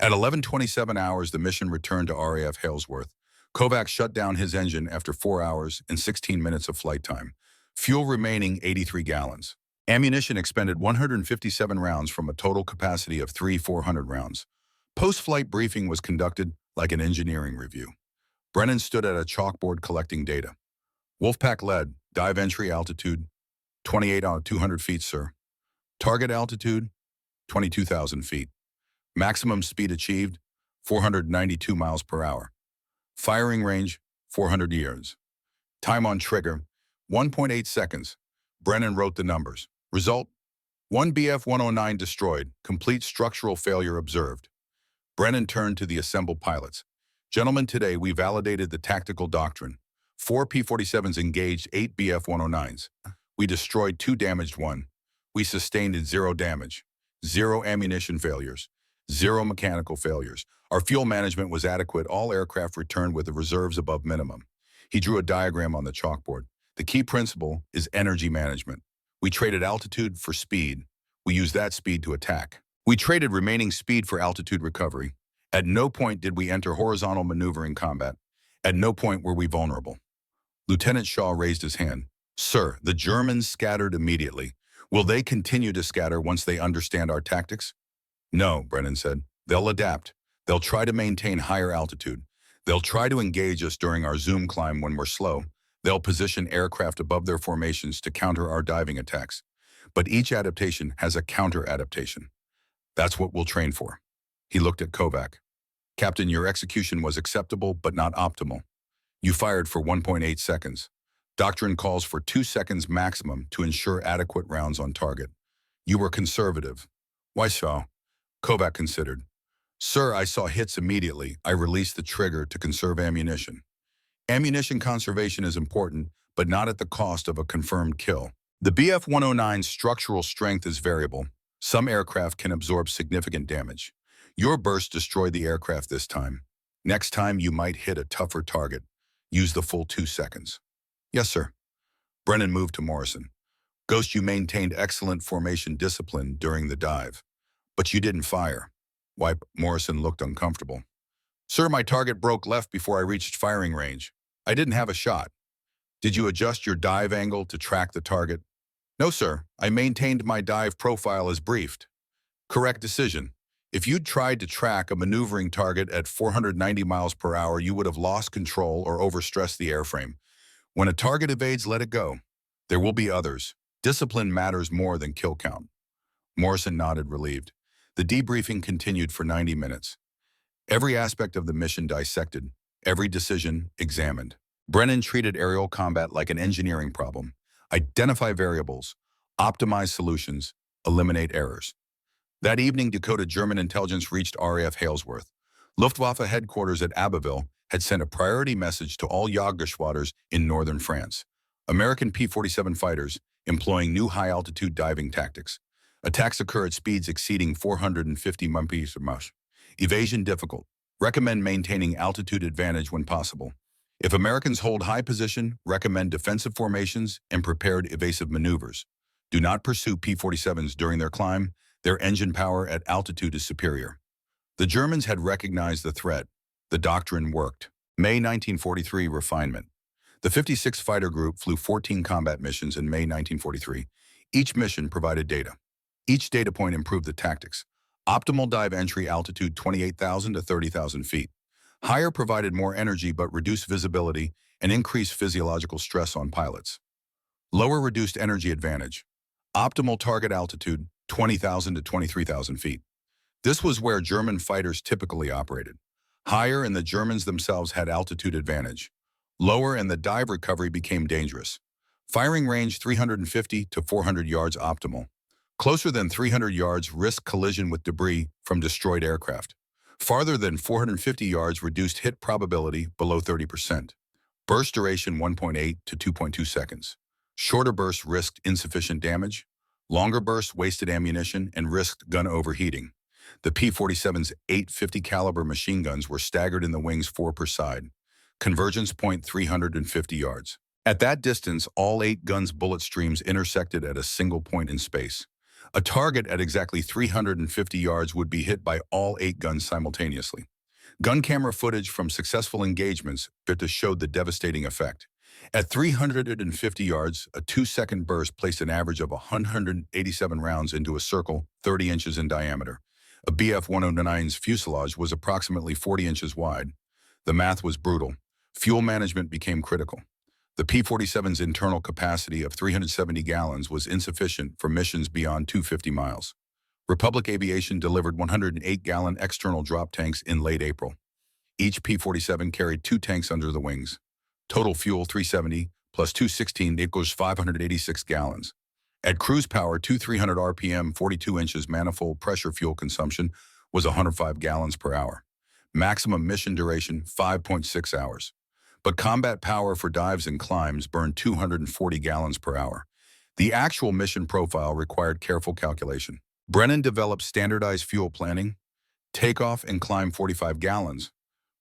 At 11:27 hours, the mission returned to RAF Halesworth. Kovac shut down his engine after 4 hours and 16 minutes of flight time. Fuel remaining 83 gallons. Ammunition expended 157 rounds from a total capacity of 400 rounds. Post-flight briefing was conducted like an engineering review. Brennan stood at a chalkboard collecting data. Wolfpack led, dive entry altitude, 28 out of 200 feet, sir. Target altitude, 22,000 feet. Maximum speed achieved, 492 miles per hour. Firing range, 400 yards. Time on trigger, 1.8 seconds. Brennan wrote the numbers. Result, 1 BF-109 destroyed, complete structural failure observed. Brennan turned to the assembled pilots. Gentlemen, today we validated the tactical doctrine. 4 P-47s engaged 8 BF-109s. We destroyed 2, damaged 1. We sustained 0 damage, 0 ammunition failures, 0 mechanical failures. Our fuel management was adequate. All aircraft returned with the reserves above minimum. He drew a diagram on the chalkboard. The key principle is energy management. We traded altitude for speed. We used that speed to attack. We traded remaining speed for altitude recovery. At no point did we enter horizontal maneuvering combat. At no point were we vulnerable. Lieutenant Shaw raised his hand. Sir, the Germans scattered immediately. Will they continue to scatter once they understand our tactics? No, Brennan said. They'll adapt. They'll try to maintain higher altitude. They'll try to engage us during our zoom climb when we're slow. They'll position aircraft above their formations to counter our diving attacks. But each adaptation has a counter-adaptation. That's what we'll train for. He looked at Kovac. Captain, your execution was acceptable but not optimal. You fired for 1.8 seconds. Doctrine calls for 2 seconds maximum to ensure adequate rounds on target. You were conservative. Why so? Kovac considered. Sir, I saw hits immediately. I released the trigger to conserve ammunition. Ammunition conservation is important, but not at the cost of a confirmed kill. The BF-109's structural strength is variable. Some aircraft can absorb significant damage. Your burst destroyed the aircraft this time. Next time, you might hit a tougher target. Use the full 2 seconds. Yes, sir. Brennan moved to Morrison. Ghost, you maintained excellent formation discipline during the dive, but you didn't fire. Why? Morrison looked uncomfortable. Sir, my target broke left before I reached firing range. I didn't have a shot. Did you adjust your dive angle to track the target? No, sir. I maintained my dive profile as briefed. Correct decision. If you'd tried to track a maneuvering target at 490 miles per hour, you would have lost control or overstressed the airframe. When a target evades, let it go. There will be others. Discipline matters more than kill count. Morrison nodded, relieved. The debriefing continued for 90 minutes. Every aspect of the mission dissected, every decision examined. Brennan treated aerial combat like an engineering problem. Identify variables, optimize solutions, eliminate errors. That evening, decoded German intelligence reached RAF Halesworth. Luftwaffe headquarters at Abbeville had sent a priority message to all Jagdgeschwaders in northern France. American P-47 fighters employing new high-altitude diving tactics. Attacks occur at speeds exceeding 450 mph. Evasion difficult. Recommend maintaining altitude advantage when possible. If Americans hold high position, recommend defensive formations and prepared evasive maneuvers. Do not pursue P-47s during their climb. Their engine power at altitude is superior. The Germans had recognized the threat. The doctrine worked. May 1943 refinement. The 56th Fighter Group flew 14 combat missions in May 1943. Each mission provided data. Each data point improved the tactics. Optimal dive entry altitude 28,000 to 30,000 feet. Higher provided more energy but reduced visibility and increased physiological stress on pilots. Lower reduced energy advantage. Optimal target altitude 20,000 to 23,000 feet. This was where German fighters typically operated. Higher and the Germans themselves had altitude advantage. Lower and the dive recovery became dangerous. Firing range 350 to 400 yards optimal. Closer than 300 yards risk collision with debris from destroyed aircraft. Farther than 450 yards reduced hit probability below 30%. Burst duration 1.8 to 2.2 seconds. Shorter bursts risked insufficient damage. Longer bursts wasted ammunition and risked gun overheating. The P-47's 850 caliber machine guns were staggered in the wings 4 per side. Convergence point 350 yards. At that distance, all 8 guns' bullet streams intersected at a single point in space. A target at exactly 350 yards would be hit by all 8 guns simultaneously. Gun camera footage from successful engagements showed the devastating effect. At 350 yards, a 2-second burst placed an average of 187 rounds into a circle 30 inches in diameter. A Bf-109's fuselage was approximately 40 inches wide. The math was brutal. Fuel management became critical. The P-47's internal capacity of 370 gallons was insufficient for missions beyond 250 miles. Republic Aviation delivered 108-gallon external drop tanks in late April. Each P-47 carried 2 tanks under the wings. Total fuel 370 plus 216 equals 586 gallons. At cruise power, 300 RPM, 42 inches manifold pressure fuel consumption was 105 gallons per hour. Maximum mission duration, 5.6 hours. But combat power for dives and climbs burned 240 gallons per hour. The actual mission profile required careful calculation. Brennan developed standardized fuel planning, takeoff and climb 45 gallons,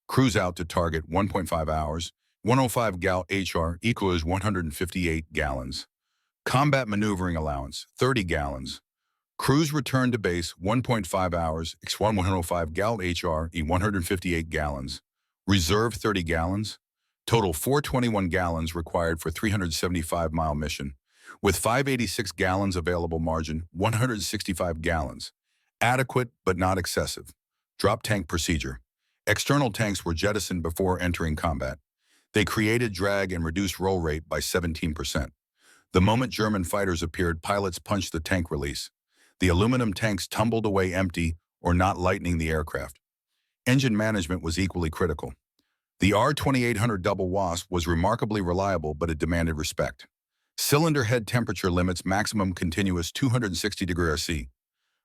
cruise out to target 1.5 hours, 105 gal HR equals 158 gallons. Combat maneuvering allowance, 30 gallons. Cruise return to base, 1.5 hours, 105 gal HR e 158 gallons. Reserve 30 gallons. Total 421 gallons required for 375-mile mission. With 586 gallons available margin, 165 gallons. Adequate but not excessive. Drop tank procedure. External tanks were jettisoned before entering combat. They created drag and reduced roll rate by 17%. The moment German fighters appeared, pilots punched the tank release. The aluminum tanks tumbled away empty or not lightening the aircraft. Engine management was equally critical. The R-2800 double wasp was remarkably reliable, but it demanded respect. Cylinder head temperature limits maximum continuous 260 degrees C.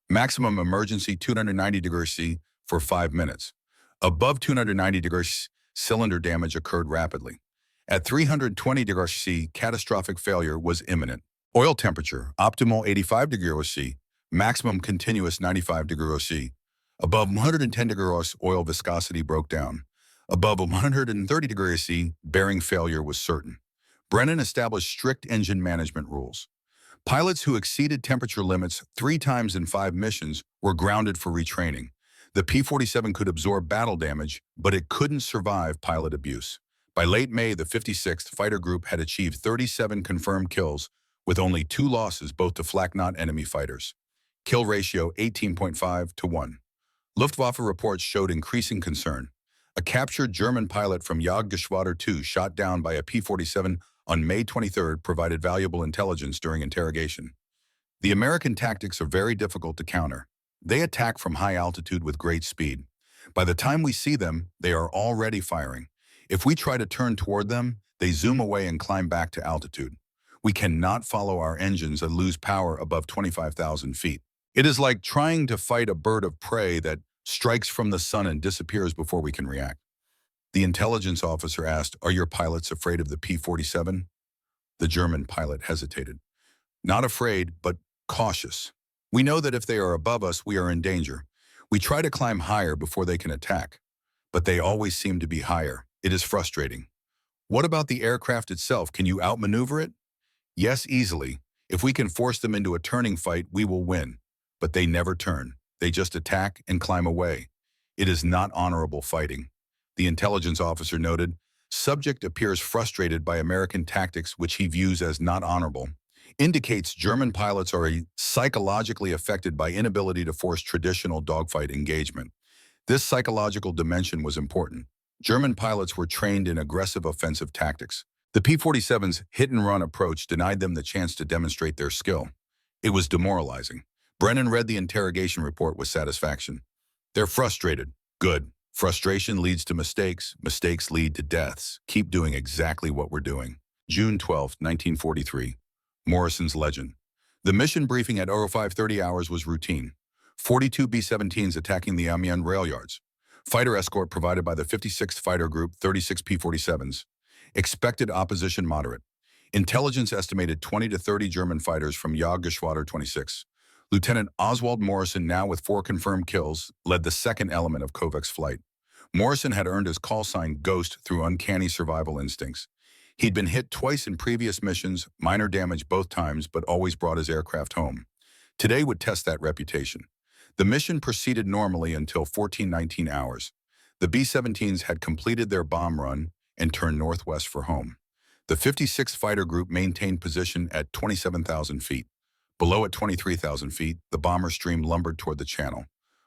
Maximum emergency 290 degrees C for 5 minutes. Above 290 degrees, cylinder damage occurred rapidly. At 320 degrees C, catastrophic failure was imminent. Oil temperature, optimal 85 degrees C, maximum continuous 95 degrees C. Above 110 degrees, oil viscosity broke down. Above 130 degrees C, bearing failure was certain. Brennan established strict engine management rules. Pilots who exceeded temperature limits 3 times in 5 missions were grounded for retraining. The P-47 could absorb battle damage, but it couldn't survive pilot abuse. By late May, the 56th Fighter Group had achieved 37 confirmed kills, with only 2 losses, both to flak-not enemy fighters. Kill ratio 18.5 to 1. Luftwaffe reports showed increasing concern. A captured German pilot from Jagdgeschwader 2 shot down by a P-47 on May 23 provided valuable intelligence during interrogation. The American tactics are very difficult to counter. They attack from high altitude with great speed. By the time we see them, they are already firing. If we try to turn toward them, they zoom away and climb back to altitude. We cannot follow our engines and lose power above 25,000 feet. It is like trying to fight a bird of prey that strikes from the sun and disappears before we can react. The intelligence officer asked, "Are your pilots afraid of the P-47? The German pilot hesitated. Not afraid, but cautious. We know that if they are above us, we are in danger. We try to climb higher before they can attack, but they always seem to be higher. It is frustrating. What about the aircraft itself? Can you outmaneuver it? Yes, easily. If we can force them into a turning fight, we will win. But they never turn. They just attack and climb away. It is not honorable fighting. The intelligence officer noted, subject appears frustrated by American tactics which he views as not honorable. Indicates German pilots are psychologically affected by inability to force traditional dogfight engagement. This psychological dimension was important. German pilots were trained in aggressive offensive tactics. The P-47's hit-and-run approach denied them the chance to demonstrate their skill. It was demoralizing. Brennan read the interrogation report with satisfaction. They're frustrated. Good. Frustration leads to mistakes. Mistakes lead to deaths. Keep doing exactly what we're doing. June 12, 1943. Morrison's legend. The mission briefing at 0530 hours was routine. 42 B-17s attacking the Amiens rail yards. Fighter escort provided by the 56th Fighter Group, 36 P-47s. Expected opposition moderate. Intelligence estimated 20 to 30 German fighters from Jagdgeschwader 26. Lieutenant Oswald Morrison, now with 4 confirmed kills, led the second element of Kovacs' flight. Morrison had earned his call sign Ghost through uncanny survival instincts. He'd been hit twice in previous missions, minor damage both times, but always brought his aircraft home. Today would test that reputation. The mission proceeded normally until 1419 hours. The B-17s had completed their bomb run and turned northwest for home. The 56th Fighter Group maintained position at 27,000 feet. Below at 23,000 feet, the bomber stream lumbered toward the channel.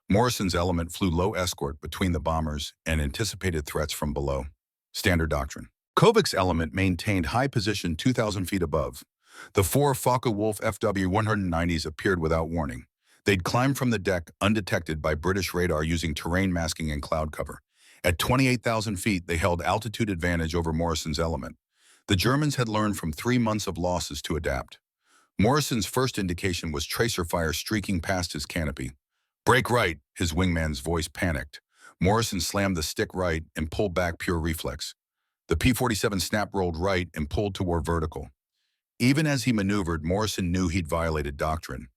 Morrison's element flew low escort between the bombers and anticipated threats from below. Standard doctrine. Kovacs' element maintained high position 2,000 feet above. The 4 Focke-Wulf FW-190s appeared without warning. They'd climbed from the deck undetected by British radar using terrain masking and cloud cover. At 28,000 feet, they held altitude advantage over Morrison's element. The Germans had learned from 3 months of losses to adapt. Morrison's first indication was tracer fire streaking past his canopy. "Brake right," his wingman's voice panicked. Morrison slammed the stick right and pulled back pure reflex. The P-47 snap-rolled right and pulled toward vertical. Even as he maneuvered, Morrison knew he'd violated doctrine.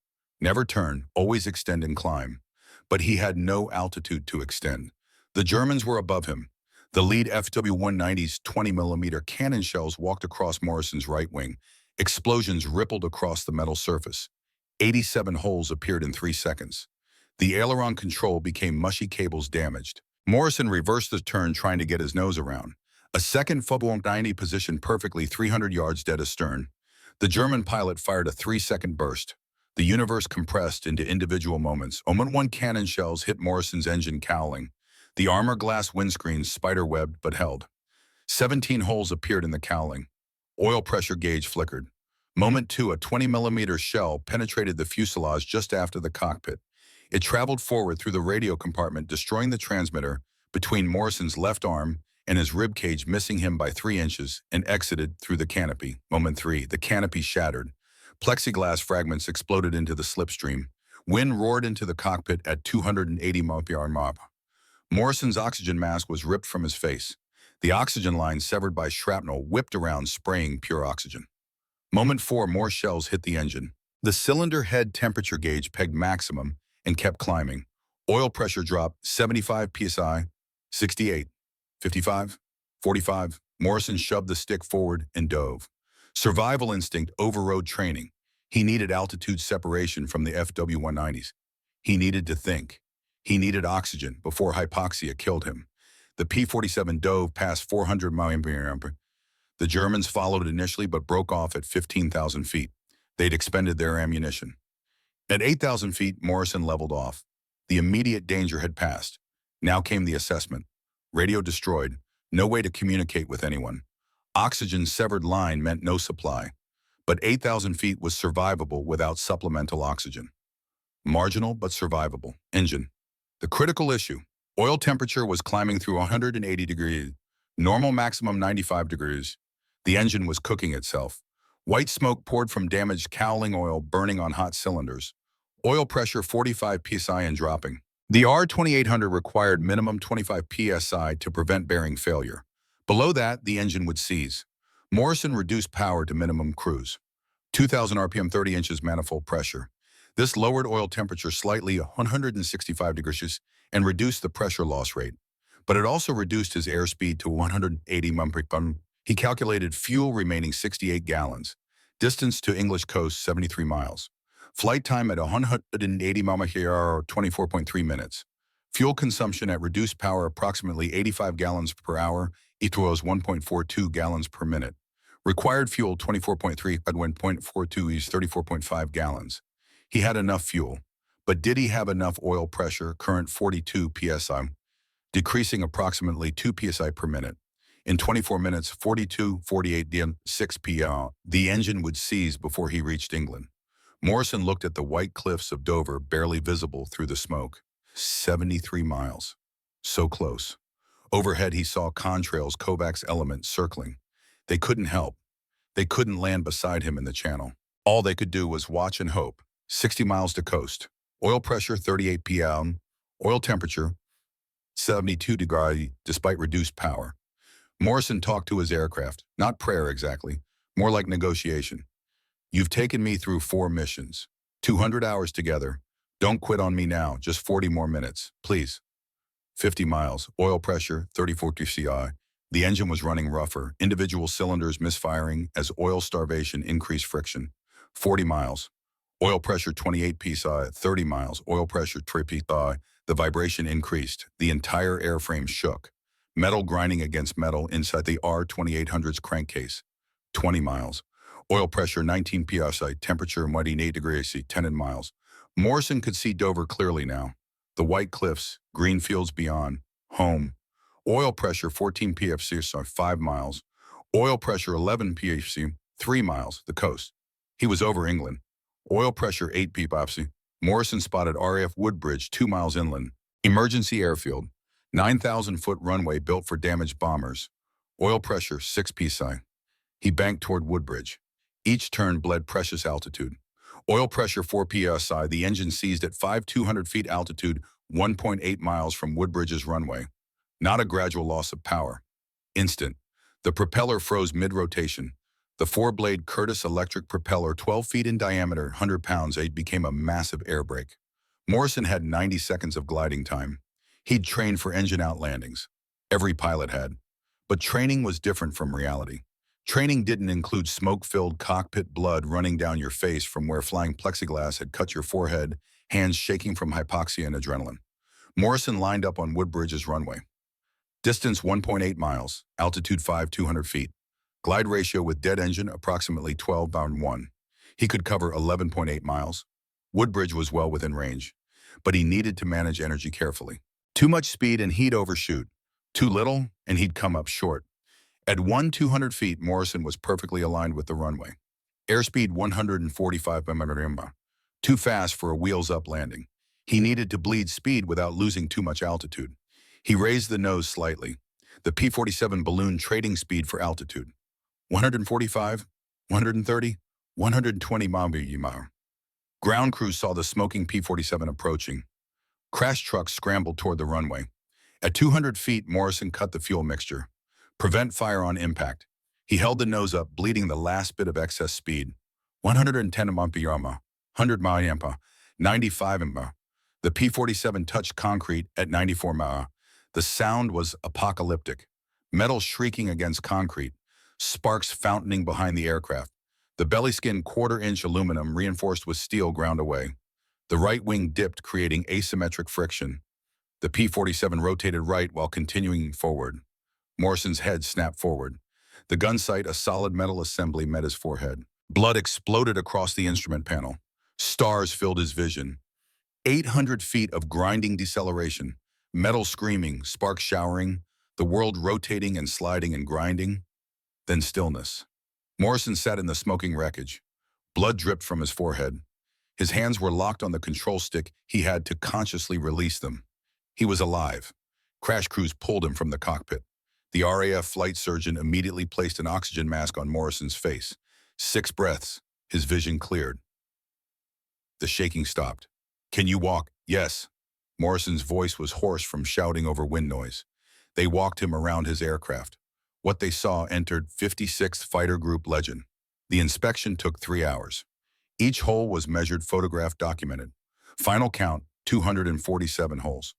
Never turn, always extend and climb. But he had no altitude to extend. The Germans were above him. The lead FW-190's 20mm cannon shells walked across Morrison's right wing. Explosions rippled across the metal surface. 87 holes appeared in 3 seconds. The aileron control became mushy cables damaged. Morrison reversed the turn trying to get his nose around. A second FW-190 positioned perfectly 300 yards dead astern. The German pilot fired a 3-second burst. The universe compressed into individual moments. Moment 1 cannon shells hit Morrison's engine cowling. The armor glass windscreen spider-webbed but held. 17 holes appeared in the cowling. Oil pressure gauge flickered. Moment 2, a 20mm shell penetrated the fuselage just after the cockpit. It traveled forward through the radio compartment, destroying the transmitter between Morrison's left arm and his rib cage, missing him by 3 inches, and exited through the canopy. Moment 3, the canopy shattered. Plexiglass fragments exploded into the slipstream. Wind roared into the cockpit at 280 mph. Morrison's oxygen mask was ripped from his face. The oxygen line, severed by shrapnel, whipped around, spraying pure oxygen. Moment 4, more shells hit the engine. The cylinder head temperature gauge pegged maximum and kept climbing. Oil pressure dropped 75 psi, 68, 55, 45. Morrison shoved the stick forward and dove. Survival instinct overrode training. He needed altitude separation from the FW-190s. He needed to think. He needed oxygen before hypoxia killed him. The P-47 dove past 400 mph. The Germans followed initially but broke off at 15,000 feet. They'd expended their ammunition. At 8,000 feet, Morrison leveled off. The immediate danger had passed. Now came the assessment. Radio destroyed. No way to communicate with anyone. Oxygen severed line meant no supply. But 8,000 feet was survivable without supplemental oxygen. Marginal but survivable. Engine. The critical issue. Oil temperature was climbing through 180 degrees. Normal maximum 95 degrees. The engine was cooking itself. White smoke poured from damaged cowling oil burning on hot cylinders. Oil pressure 45 psi and dropping. The R2800 required minimum 25 psi to prevent bearing failure. Below that, the engine would seize. Morrison reduced power to minimum cruise. 2,000 RPM, 30 inches manifold pressure. This lowered oil temperature slightly 165 degrees and reduced the pressure loss rate, but it also reduced his airspeed to 180 mph per ton. He calculated fuel remaining 68 gallons, distance to English coast 73 miles, flight time at 180 mph or 24.3 minutes, fuel consumption at reduced power approximately 85 gallons per hour equals 1.42 gallons per minute. Required fuel 24.3 at 1.42 is 34.5 gallons. He had enough fuel, but did he have enough oil pressure, current 42 psi, decreasing approximately 2 psi per minute? In 24 minutes, 42, 48 dm, 6 psi, the engine would seize before he reached England. Morrison looked at the white cliffs of Dover barely visible through the smoke. 73 miles. So close. Overhead, he saw contrails Kovacs Element circling. They couldn't help. They couldn't land beside him in the channel. All they could do was watch and hope. 60 miles to coast. Oil pressure 38 psi. Oil temperature 72 degrees despite reduced power. Morrison talked to his aircraft. Not prayer exactly. More like negotiation. You've taken me through 4 missions. 200 hours together. Don't quit on me now. Just 40 more minutes. Please. 50 miles. Oil pressure 34 psi. The engine was running rougher. Individual cylinders misfiring as oil starvation increased friction. 40 miles. Oil pressure 28 psi, 30 miles, oil pressure 3 psi. The vibration increased. The entire airframe shook. Metal grinding against metal inside the R-2800's crankcase. 20 miles. Oil pressure 19 psi, temperature 108 degrees C, 10 miles. Morrison could see Dover clearly now. The white cliffs, green fields beyond, home. Oil pressure 14 psi, 5 miles. Oil pressure 11 psi, 3 miles, the coast. He was over England. Oil pressure 8 psi. Morrison spotted RAF Woodbridge 2 miles inland. Emergency airfield. 9,000-foot runway built for damaged bombers. Oil pressure 6 psi. He banked toward Woodbridge. Each turn bled precious altitude. Oil pressure 4 psi. The engine seized at 5,200 feet altitude, 1.8 miles from Woodbridge's runway. Not a gradual loss of power. Instant. The propeller froze mid-rotation. The 4-blade Curtiss electric propeller, 12 feet in diameter, 100 pounds, became a massive air brake. Morrison had 90 seconds of gliding time. He'd trained for engine out landings. Every pilot had. But training was different from reality. Training didn't include smoke-filled cockpit blood running down your face from where flying plexiglass had cut your forehead, hands shaking from hypoxia and adrenaline. Morrison lined up on Woodbridge's runway. Distance 1.8 miles, altitude 5,200 feet. Glide ratio with dead engine approximately 12:1. He could cover 11.8 miles. Woodbridge was well within range, but he needed to manage energy carefully. Too much speed and he'd overshoot. Too little and he'd come up short. At 200 feet, Morrison was perfectly aligned with the runway. Airspeed 145 mph. Too fast for a wheels-up landing. He needed to bleed speed without losing too much altitude. He raised the nose slightly. The P-47 balloon trading speed for altitude. 145, 130, 120 mph. Ground crews saw the smoking P-47 approaching. Crash trucks scrambled toward the runway. At 200 feet, Morrison cut the fuel mixture. Prevent fire on impact. He held the nose up, bleeding the last bit of excess speed. 110 mph, 100 mph, 95 mph. The P-47 touched concrete at 94 mph. The sound was apocalyptic. Metal shrieking against concrete. Sparks fountaining behind the aircraft. The belly-skin quarter-inch aluminum reinforced with steel ground away. The right wing dipped, creating asymmetric friction. The P-47 rotated right while continuing forward. Morrison's head snapped forward. The gun sight, a solid metal assembly, met his forehead. Blood exploded across the instrument panel. Stars filled his vision. 800 feet of grinding deceleration. Metal screaming, sparks showering, the world rotating and sliding and grinding. Then stillness. Morrison sat in the smoking wreckage. Blood dripped from his forehead. His hands were locked on the control stick. He had to consciously release them. He was alive. Crash crews pulled him from the cockpit. The RAF flight surgeon immediately placed an oxygen mask on Morrison's face. 6 breaths. His vision cleared. The shaking stopped. "Can you walk?" "Yes." Morrison's voice was hoarse from shouting over wind noise. They walked him around his aircraft. What they saw entered 56th Fighter Group Legend. The inspection took 3 hours. Each hole was measured, photographed, documented. Final count, 247 holes.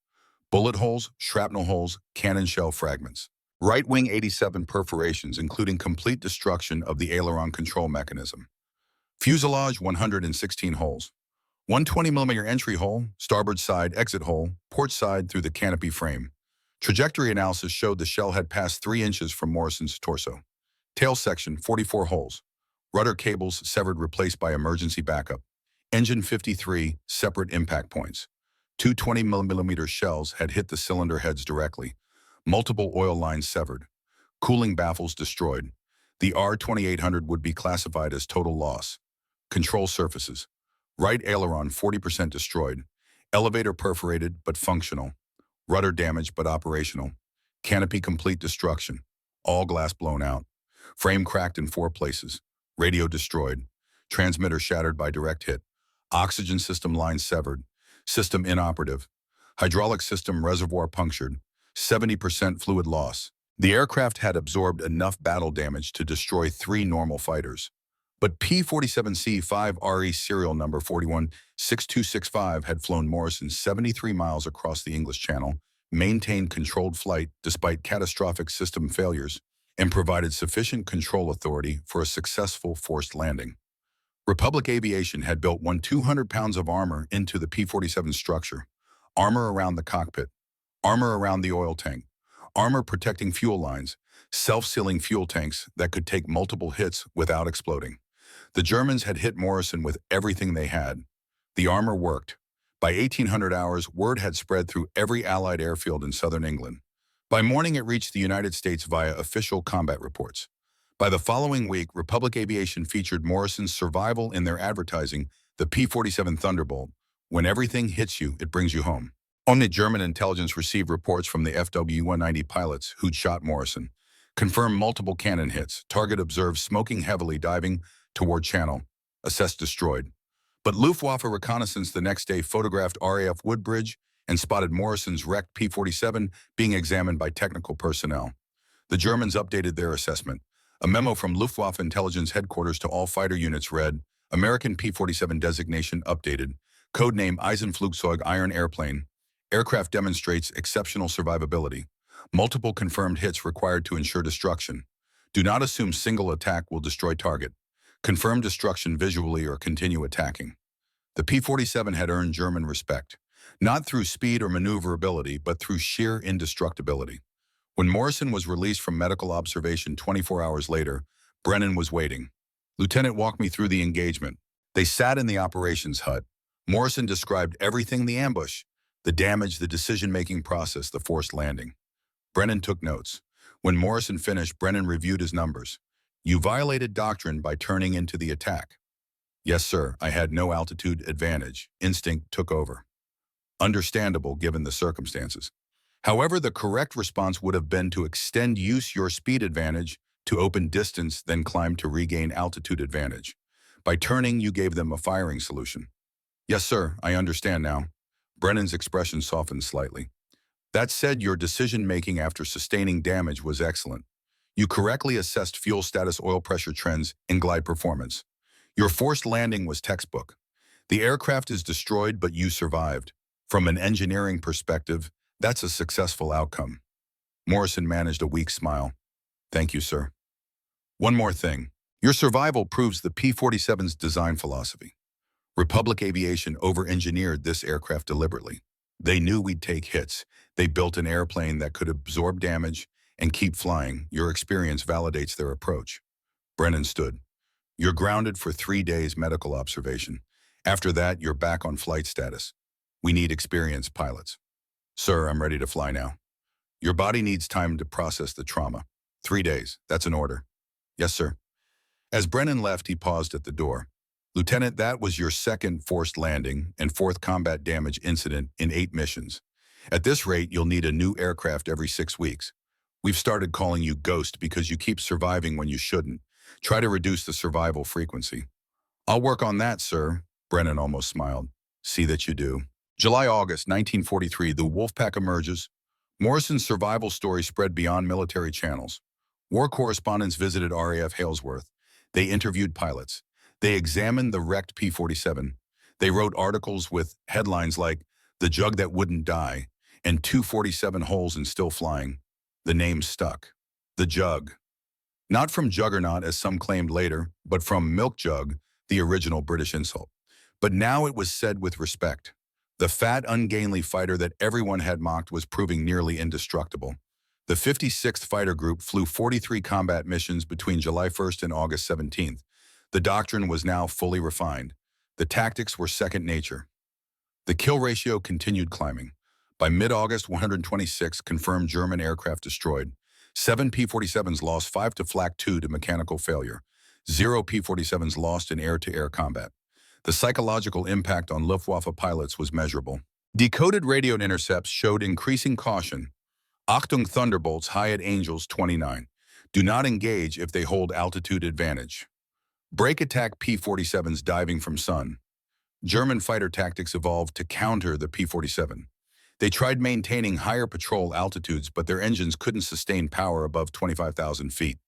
Bullet holes, shrapnel holes, cannon shell fragments. Right wing 87 perforations, including complete destruction of the aileron control mechanism. Fuselage 116 holes. 120mm entry hole, starboard side exit hole, port side through the canopy frame. Trajectory analysis showed the shell had passed 3 inches from Morrison's torso. Tail section 44 holes. Rudder cables severed, replaced by emergency backup. Engine 53, separate impact points. 2 20mm shells had hit the cylinder heads directly. Multiple oil lines severed. Cooling baffles destroyed. The R-2800 would be classified as total loss. Control surfaces. Right aileron 40% destroyed. Elevator perforated but functional. Rudder damaged but operational. Canopy complete destruction. All glass blown out. Frame cracked in 4 places. Radio destroyed. Transmitter shattered by direct hit. Oxygen system line severed. System inoperative. Hydraulic system reservoir punctured. 70% fluid loss. The aircraft had absorbed enough battle damage to destroy 3 normal fighters. But P-47C-5RE serial number 416265 had flown Morrison 73 miles across the English Channel, maintained controlled flight despite catastrophic system failures, and provided sufficient control authority for a successful forced landing. Republic Aviation had built 200 pounds of armor into the P-47 structure. Armor around the cockpit, armor around the oil tank, armor protecting fuel lines, self-sealing fuel tanks that could take multiple hits without exploding. The Germans had hit Morrison with everything they had. The armor worked. By 1800 hours, word had spread through every Allied airfield in southern England. By morning, it reached the United States via official combat reports. By the following week, Republic Aviation featured Morrison's survival in their advertising, the P-47 Thunderbolt. When everything hits you, it brings you home. Only German intelligence received reports from the FW-190 pilots who'd shot Morrison. Confirmed multiple cannon hits. Target observed smoking heavily, diving toward channel. Assessed destroyed. But Luftwaffe reconnaissance the next day photographed RAF Woodbridge and spotted Morrison's wrecked P-47 being examined by technical personnel. The Germans updated their assessment. A memo from Luftwaffe intelligence headquarters to all fighter units read, American P-47 designation updated. Codename Eisenflugzeug, Iron Airplane. Aircraft demonstrates exceptional survivability. Multiple confirmed hits required to ensure destruction. Do not assume single attack will destroy target. Confirm destruction visually or continue attacking. The P-47 had earned German respect, not through speed or maneuverability, but through sheer indestructibility. When Morrison was released from medical observation 24 hours later, Brennan was waiting. Lieutenant walked me through the engagement. They sat in the operations hut. Morrison described everything: the ambush, the damage, the decision-making process, the forced landing. Brennan took notes. When Morrison finished, Brennan reviewed his numbers. You violated doctrine by turning into the attack. Yes, sir, I had no altitude advantage. Instinct took over. Understandable given the circumstances. However, the correct response would have been to extend your speed advantage to open distance, then climb to regain altitude advantage. By turning, you gave them a firing solution. Yes, sir, I understand now. Brennan's expression softened slightly. That said, your decision-making after sustaining damage was excellent. You correctly assessed fuel status, oil pressure trends, and glide performance. Your forced landing was textbook. The aircraft is destroyed, but you survived. From an engineering perspective, that's a successful outcome. Morrison managed a weak smile. Thank you, sir. One more thing. Your survival proves the P-47's design philosophy. Republic Aviation over-engineered this aircraft deliberately. They knew we'd take hits. They built an airplane that could absorb damage and keep flying. Your experience validates their approach. Brennan stood. You're grounded for 3 days medical observation. After that, you're back on flight status. We need experienced pilots. Sir, I'm ready to fly now. Your body needs time to process the trauma. 3 days, that's an order. Yes, sir. As Brennan left, he paused at the door. Lieutenant, that was your second forced landing and 4th combat damage incident in 8 missions. At this rate, you'll need a new aircraft every 6 weeks. We've started calling you Ghost because you keep surviving when you shouldn't. Try to reduce the survival frequency. I'll work on that, sir. Brennan almost smiled. See that you do. July-August 1943, the Wolfpack emerges. Morrison's survival story spread beyond military channels. War correspondents visited RAF Halesworth. They interviewed pilots. They examined the wrecked P-47. They wrote articles with headlines like "The Jug That Wouldn't Die" and "247 Holes and Still Flying." The name stuck. The Jug. Not from Juggernaut as some claimed later, but from Milk Jug, the original British insult. But now it was said with respect. The fat, ungainly fighter that everyone had mocked was proving nearly indestructible. The 56th Fighter Group flew 43 combat missions between July 1st and August 17th. The doctrine was now fully refined. The tactics were second nature. The kill ratio continued climbing. By mid-August, 126 confirmed German aircraft destroyed. 7 P-47s lost, 5 to Flak 2 to mechanical failure. 0 P-47s lost in air-to-air combat. The psychological impact on Luftwaffe pilots was measurable. Decoded radio intercepts showed increasing caution. Achtung Thunderbolts high at Angels 29. Do not engage if they hold altitude advantage. Break attack P-47s diving from sun. German fighter tactics evolved to counter the P-47. They tried maintaining higher patrol altitudes, but their engines couldn't sustain power above 25,000 feet.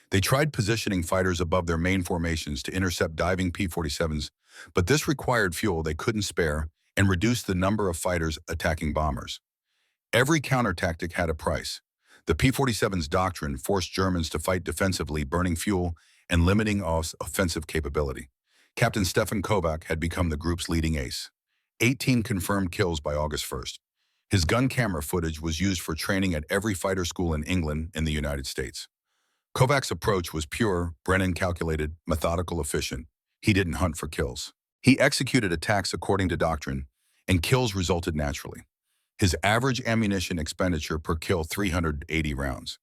They tried positioning fighters above their main formations to intercept diving P-47s, but this required fuel they couldn't spare and reduced the number of fighters attacking bombers. Every counter tactic had a price. The P-47's doctrine forced Germans to fight defensively, burning fuel and limiting offensive capability. Captain Stefan Kovac had become the group's leading ace. 18 confirmed kills by August 1st. His gun camera footage was used for training at every fighter school in England and the United States. Kovac's approach was pure, Brennan calculated, methodical, efficient. He didn't hunt for kills. He executed attacks according to doctrine, and kills resulted naturally. His average ammunition expenditure per kill 380 rounds.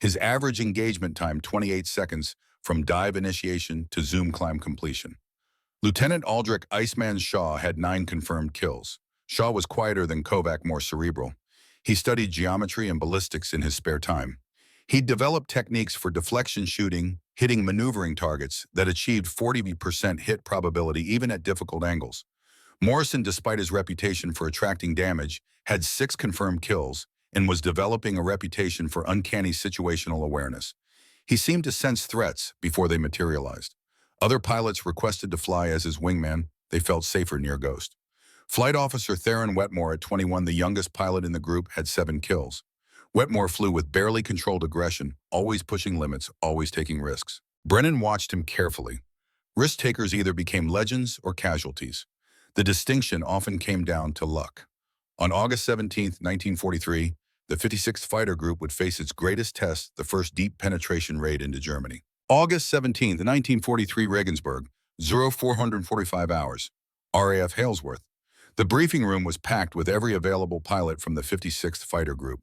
His average engagement time 28 seconds from dive initiation to zoom climb completion. Lieutenant Aldrich Iceman Shaw had 9 confirmed kills. Shaw was quieter than Kovac, more cerebral. He studied geometry and ballistics in his spare time. He developed techniques for deflection shooting, hitting maneuvering targets that achieved 40% hit probability even at difficult angles. Morrison, despite his reputation for attracting damage, had 6 confirmed kills and was developing a reputation for uncanny situational awareness. He seemed to sense threats before they materialized. Other pilots requested to fly as his wingman. They felt safer near Ghost. Flight Officer Theron Wetmore, at 21, the youngest pilot in the group, had 7 kills. Wetmore flew with barely controlled aggression, always pushing limits, always taking risks. Brennan watched him carefully. Risk-takers either became legends or casualties. The distinction often came down to luck. On August 17, 1943, the 56th Fighter Group would face its greatest test, the first deep penetration raid into Germany. August 17, 1943, Regensburg, 0445 hours, RAF Halesworth. The briefing room was packed with every available pilot from the 56th Fighter Group.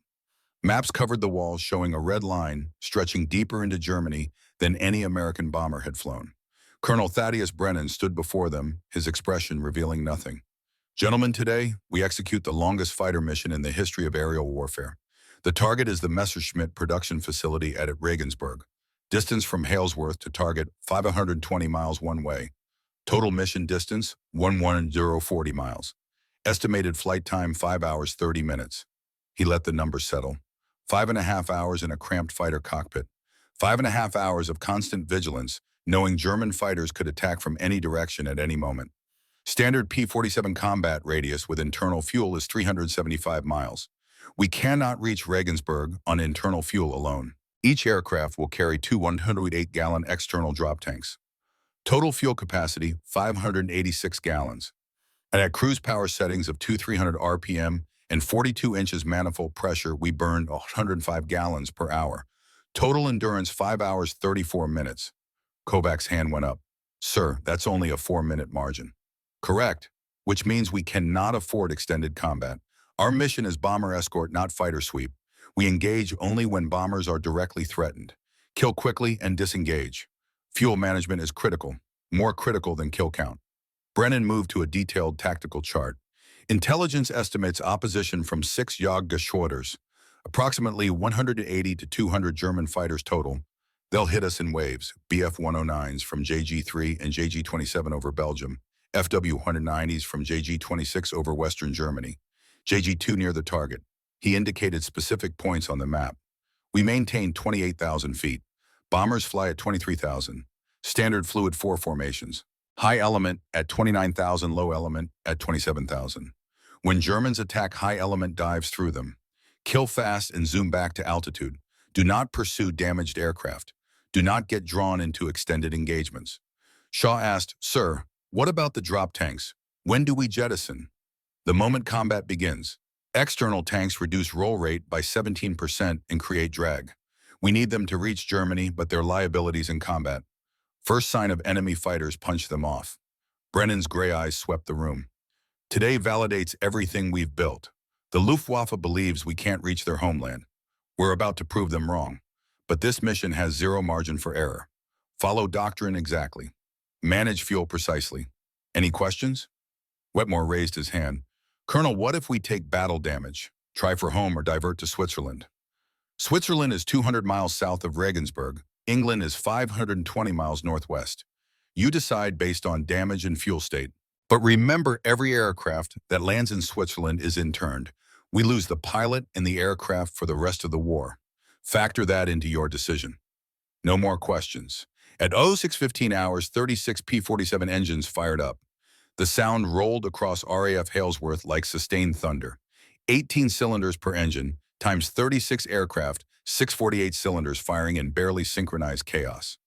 Maps covered the walls showing a red line stretching deeper into Germany than any American bomber had flown. Colonel Thaddeus Brennan stood before them, his expression revealing nothing. Gentlemen, today, we execute the longest fighter mission in the history of aerial warfare. The target is the Messerschmitt production facility at Regensburg. Distance from Halesworth to target, 520 miles one way. Total mission distance, 11040 miles. Estimated flight time, 5 hours, 30 minutes. He let the numbers settle. 5.5 hours in a cramped fighter cockpit. 5.5 hours of constant vigilance, knowing German fighters could attack from any direction at any moment. Standard P-47 combat radius with internal fuel is 375 miles. We cannot reach Regensburg on internal fuel alone. Each aircraft will carry 2 108-gallon external drop tanks. Total fuel capacity, 586 gallons. And at cruise power settings of 300 RPM and 42 inches manifold pressure, we burned 105 gallons per hour. Total endurance, 5 hours, 34 minutes. Kovac's hand went up. Sir, that's only a 4-minute margin. Correct, which means we cannot afford extended combat. Our mission is bomber escort, not fighter sweep. We engage only when bombers are directly threatened. Kill quickly and disengage. Fuel management is critical, more critical than kill count. Brennan moved to a detailed tactical chart. Intelligence estimates opposition from 6 Jagdgeschwaders, approximately 180 to 200 German fighters total. They'll hit us in waves, Bf-109s from JG-3 and JG-27 over Belgium, FW-190s from JG-26 over Western Germany, JG-2 near the target. He indicated specific points on the map. We maintain 28,000 feet. Bombers fly at 23,000. Standard fluid 4 formations. High element at 29,000, low element at 27,000. When Germans attack, high element dives through them. Kill fast and zoom back to altitude. Do not pursue damaged aircraft. Do not get drawn into extended engagements. Shaw asked, "Sir, what about the drop tanks? When do we jettison?" The moment combat begins. External tanks reduce roll rate by 17% and create drag. We need them to reach Germany, but they're liabilities in combat. First sign of enemy fighters, punch them off. Brennan's gray eyes swept the room. Today validates everything we've built. The Luftwaffe believes we can't reach their homeland. We're about to prove them wrong. But this mission has zero margin for error. Follow doctrine exactly. Manage fuel precisely. Any questions? Wetmore raised his hand. "Colonel, what if we take battle damage? Try for home or divert to Switzerland?" Switzerland is 200 miles south of Regensburg. England is 520 miles northwest. You decide based on damage and fuel state. But remember, every aircraft that lands in Switzerland is interned. We lose the pilot and the aircraft for the rest of the war. Factor that into your decision. No more questions. At 0615 hours, 36 P-47 engines fired up. The sound rolled across RAF Halesworth like sustained thunder. 18 cylinders per engine, times 36 aircraft, 648 cylinders firing in barely synchronized chaos.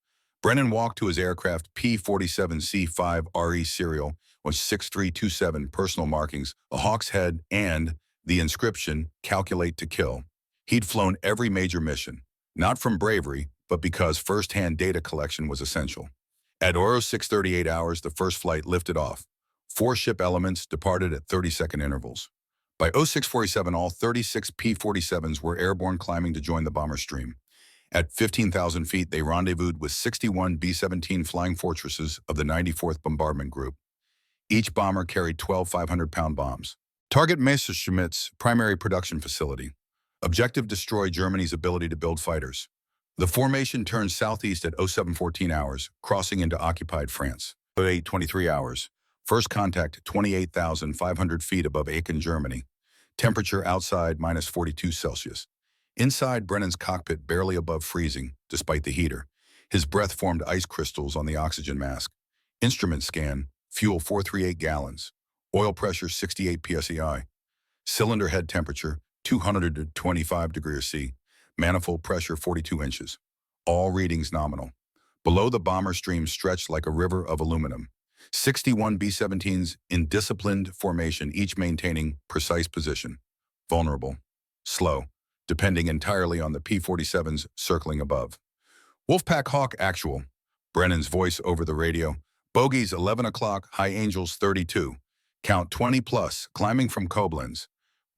Brennan walked to his aircraft P-47C5RE serial with 6327 personal markings, a hawk's head, and the inscription, "Calculate to kill." He'd flown every major mission, not from bravery, but because first-hand data collection was essential. At 0638 hours, the first flight lifted off. 4 ship elements departed at 30-second intervals. By 0647, all 36 P-47s were airborne, climbing to join the bomber stream. At 15,000 feet, they rendezvoused with 61 B-17 Flying Fortresses of the 94th Bombardment Group. Each bomber carried 12 500-pound bombs. Target Messerschmitt's primary production facility. Objective: destroy Germany's ability to build fighters. The formation turned southeast at 0714 hours, crossing into occupied France. 0823 hours. First contact 28,500 feet above Aachen, Germany. Temperature outside -42 Celsius. Inside, Brennan's cockpit barely above freezing, despite the heater. His breath formed ice crystals on the oxygen mask. Instrument scan, fuel 438 gallons. Oil pressure 68 psi. Cylinder head temperature 225 degrees C. Manifold pressure 42 inches. All readings nominal. Below, the bomber stream stretched like a river of aluminum. 61 B-17s in disciplined formation, each maintaining precise position. Vulnerable. Slow, depending entirely on the P-47s circling above. Wolfpack Hawk actual. Brennan's voice over the radio. Bogies 11 o'clock, high angels 32. Count 20 plus, climbing from Koblenz.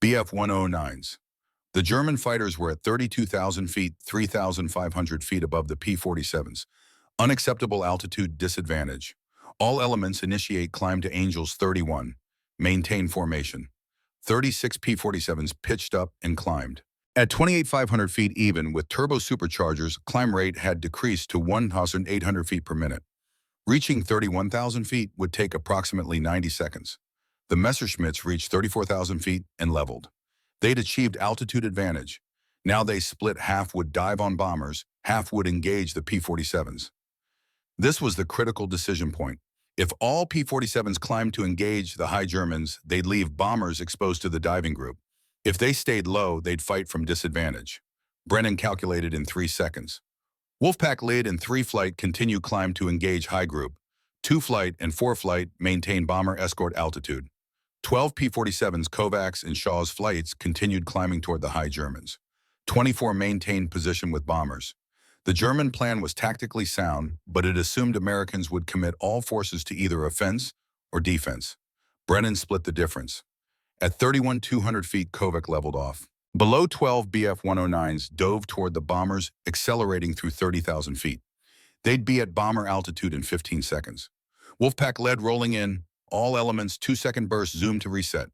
BF-109s. The German fighters were at 32,000 feet, 3,500 feet above the P-47s. Unacceptable altitude disadvantage. All elements initiate climb to Angels 31. Maintain formation. 36 P-47s pitched up and climbed. At 28,500 feet even with turbo superchargers, climb rate had decreased to 1,800 feet per minute. Reaching 31,000 feet would take approximately 90 seconds. The Messerschmitts reached 34,000 feet and leveled. They'd achieved altitude advantage. Now they split: half would dive on bombers, half would engage the P-47s. This was the critical decision point. If all P-47s climbed to engage the high Germans, they'd leave bombers exposed to the diving group. If they stayed low, they'd fight from disadvantage. Brennan calculated in 3 seconds. Wolfpack lead and 3 flight continue climb to engage high group. 2 flight and 4 flight maintain bomber escort altitude. 12 P-47s, Kovacs and Shaw's flights continued climbing toward the high Germans. 24 maintained position with bombers. The German plan was tactically sound, but it assumed Americans would commit all forces to either offense or defense. Brennan split the difference. At 31,200 feet, Kovac leveled off. Below, 12 BF-109s dove toward the bombers, accelerating through 30,000 feet. They'd be at bomber altitude in 15 seconds. Wolfpack led, rolling in. All elements, 2-second burst, zoom to reset.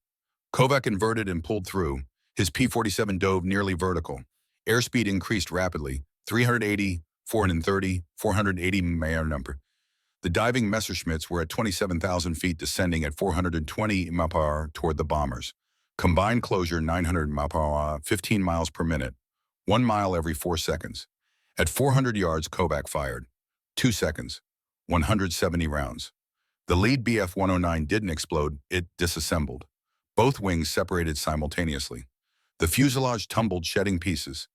Kovac inverted and pulled through. His P-47 dove nearly vertical. Airspeed increased rapidly. 380, 430, 480 number. The diving Messerschmitts were at 27,000 feet, descending at 420 mph toward the bombers. Combined closure 900 mph, 15 miles per minute, 1 mile every 4 seconds. At 400 yards, Kovac fired. 2 seconds, 170 rounds. The lead Bf-109 didn't explode, it disassembled. Both wings separated simultaneously. The fuselage tumbled, shedding pieces.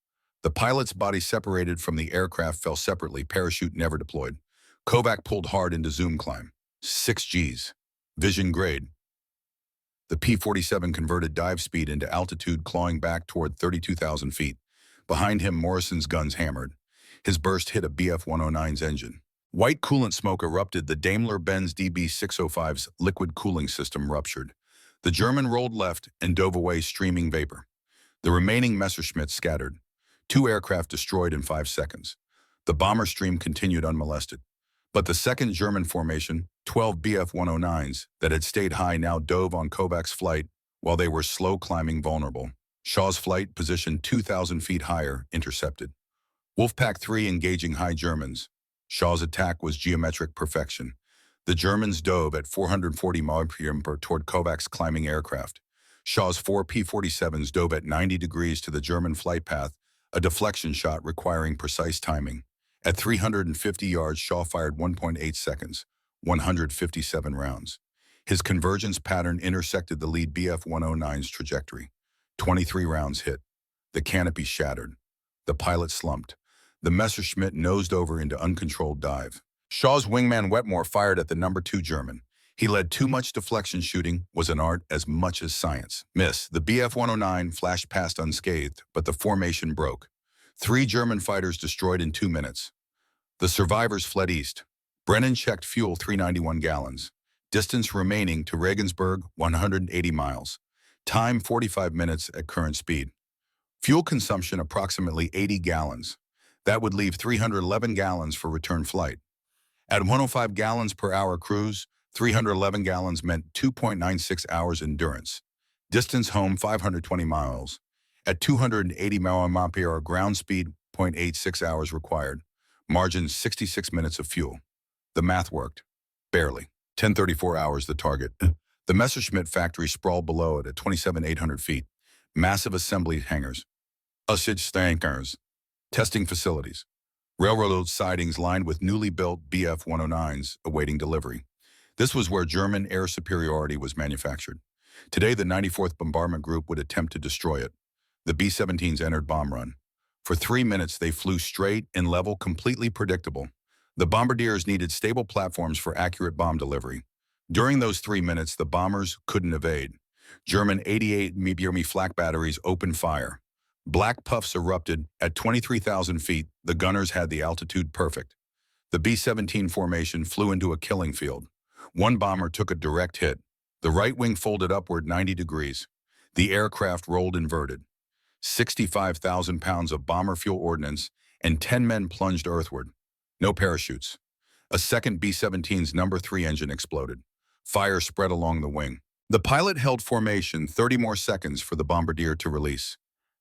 The pilot's body separated from the aircraft fell separately, parachute never deployed. Kovac pulled hard into zoom climb. 6 Gs. Vision grade. The P-47 converted dive speed into altitude, clawing back toward 32,000 feet. Behind him, Morrison's guns hammered. His burst hit a Bf-109's engine. White coolant smoke erupted. The Daimler-Benz DB605's liquid cooling system ruptured. The German rolled left and dove away, streaming vapor. The remaining Messerschmitts scattered. 2 aircraft destroyed in 5 seconds. The bomber stream continued unmolested. But the second German formation, 12 Bf-109s, that had stayed high now dove on Kovac's flight while they were slow climbing, vulnerable. Shaw's flight, positioned 2,000 feet higher, intercepted. Wolfpack 3 engaging high Germans. Shaw's attack was geometric perfection. The Germans dove at 440 mph toward Kovac's climbing aircraft. Shaw's 4 P-47s dove at 90 degrees to the German flight path, a deflection shot requiring precise timing. At 350 yards, Shaw fired 1.8 seconds, 157 rounds. His convergence pattern intersected the lead Bf-109's trajectory. 23 rounds hit. The canopy shattered. The pilot slumped. The Messerschmitt nosed over into uncontrolled dive. Shaw's wingman Wetmore fired at the number 2 German. He led too much deflection. Shooting was an art as much as science. Miss. The Bf-109 flashed past unscathed, but the formation broke. 3 German fighters destroyed in 2 minutes. The survivors fled east. Brennan checked fuel, 391 gallons. Distance remaining to Regensburg, 180 miles. Time 45 minutes at current speed. Fuel consumption approximately 80 gallons. That would leave 311 gallons for return flight. At 105 gallons per hour cruise, 311 gallons meant 2.96 hours endurance. Distance home 520 miles. At 280 mph ground speed, 0.86 hours required. Margin 66 minutes of fuel. The math worked. Barely. 10:34 hours the target. The Messerschmitt factory sprawled below it at 27,800 feet. Massive assembly hangars. Tankers. Testing facilities. Railroad sidings lined with newly built Bf-109s awaiting delivery. This was where German air superiority was manufactured. Today, the 94th Bombardment Group would attempt to destroy it. The B-17s entered bomb run. For 3 minutes, they flew straight and level, completely predictable. The bombardiers needed stable platforms for accurate bomb delivery. During those 3 minutes, the bombers couldn't evade. German 88 mm flak batteries opened fire. Black puffs erupted. At 23,000 feet, the gunners had the altitude perfect. The B-17 formation flew into a killing field. One bomber took a direct hit. The right wing folded upward 90 degrees. The aircraft rolled inverted. 65,000 pounds of bomber fuel ordnance, and 10 men plunged earthward. No parachutes. A second B-17's number 3 engine exploded. Fire spread along the wing. The pilot held formation 30 more seconds for the bombardier to release.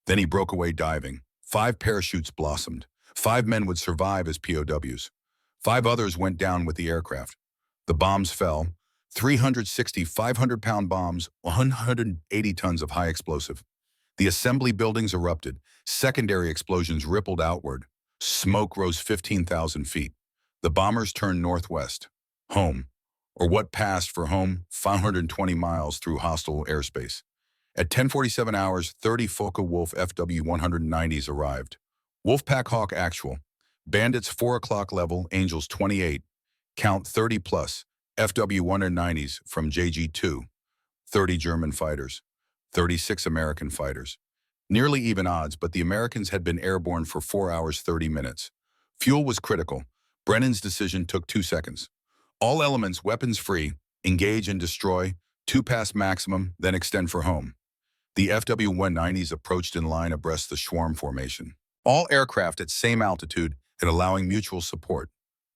Then he broke away diving. 5 parachutes blossomed. 5 men would survive as POWs. 5 others went down with the aircraft. The bombs fell. 360 500-pound bombs, 180 tons of high explosive. The assembly buildings erupted. Secondary explosions rippled outward. Smoke rose 15,000 feet. The bombers turned northwest. Home, or what passed for home, 520 miles through hostile airspace. At 10:47 hours, 30 Focke-Wulf FW-190s arrived. Wolfpack Hawk actual. Bandits 4 o'clock level, Angels 28. Count 30 plus. FW-190s from JG-2. 30 German fighters. 36 American fighters. Nearly even odds, but the Americans had been airborne for 4 hours 30 minutes. Fuel was critical. Brennan's decision took 2 seconds. All elements weapons free, engage and destroy, 2 past maximum, then extend for home. The FW-190s approached in line abreast the swarm formation. All aircraft at same altitude and allowing mutual support.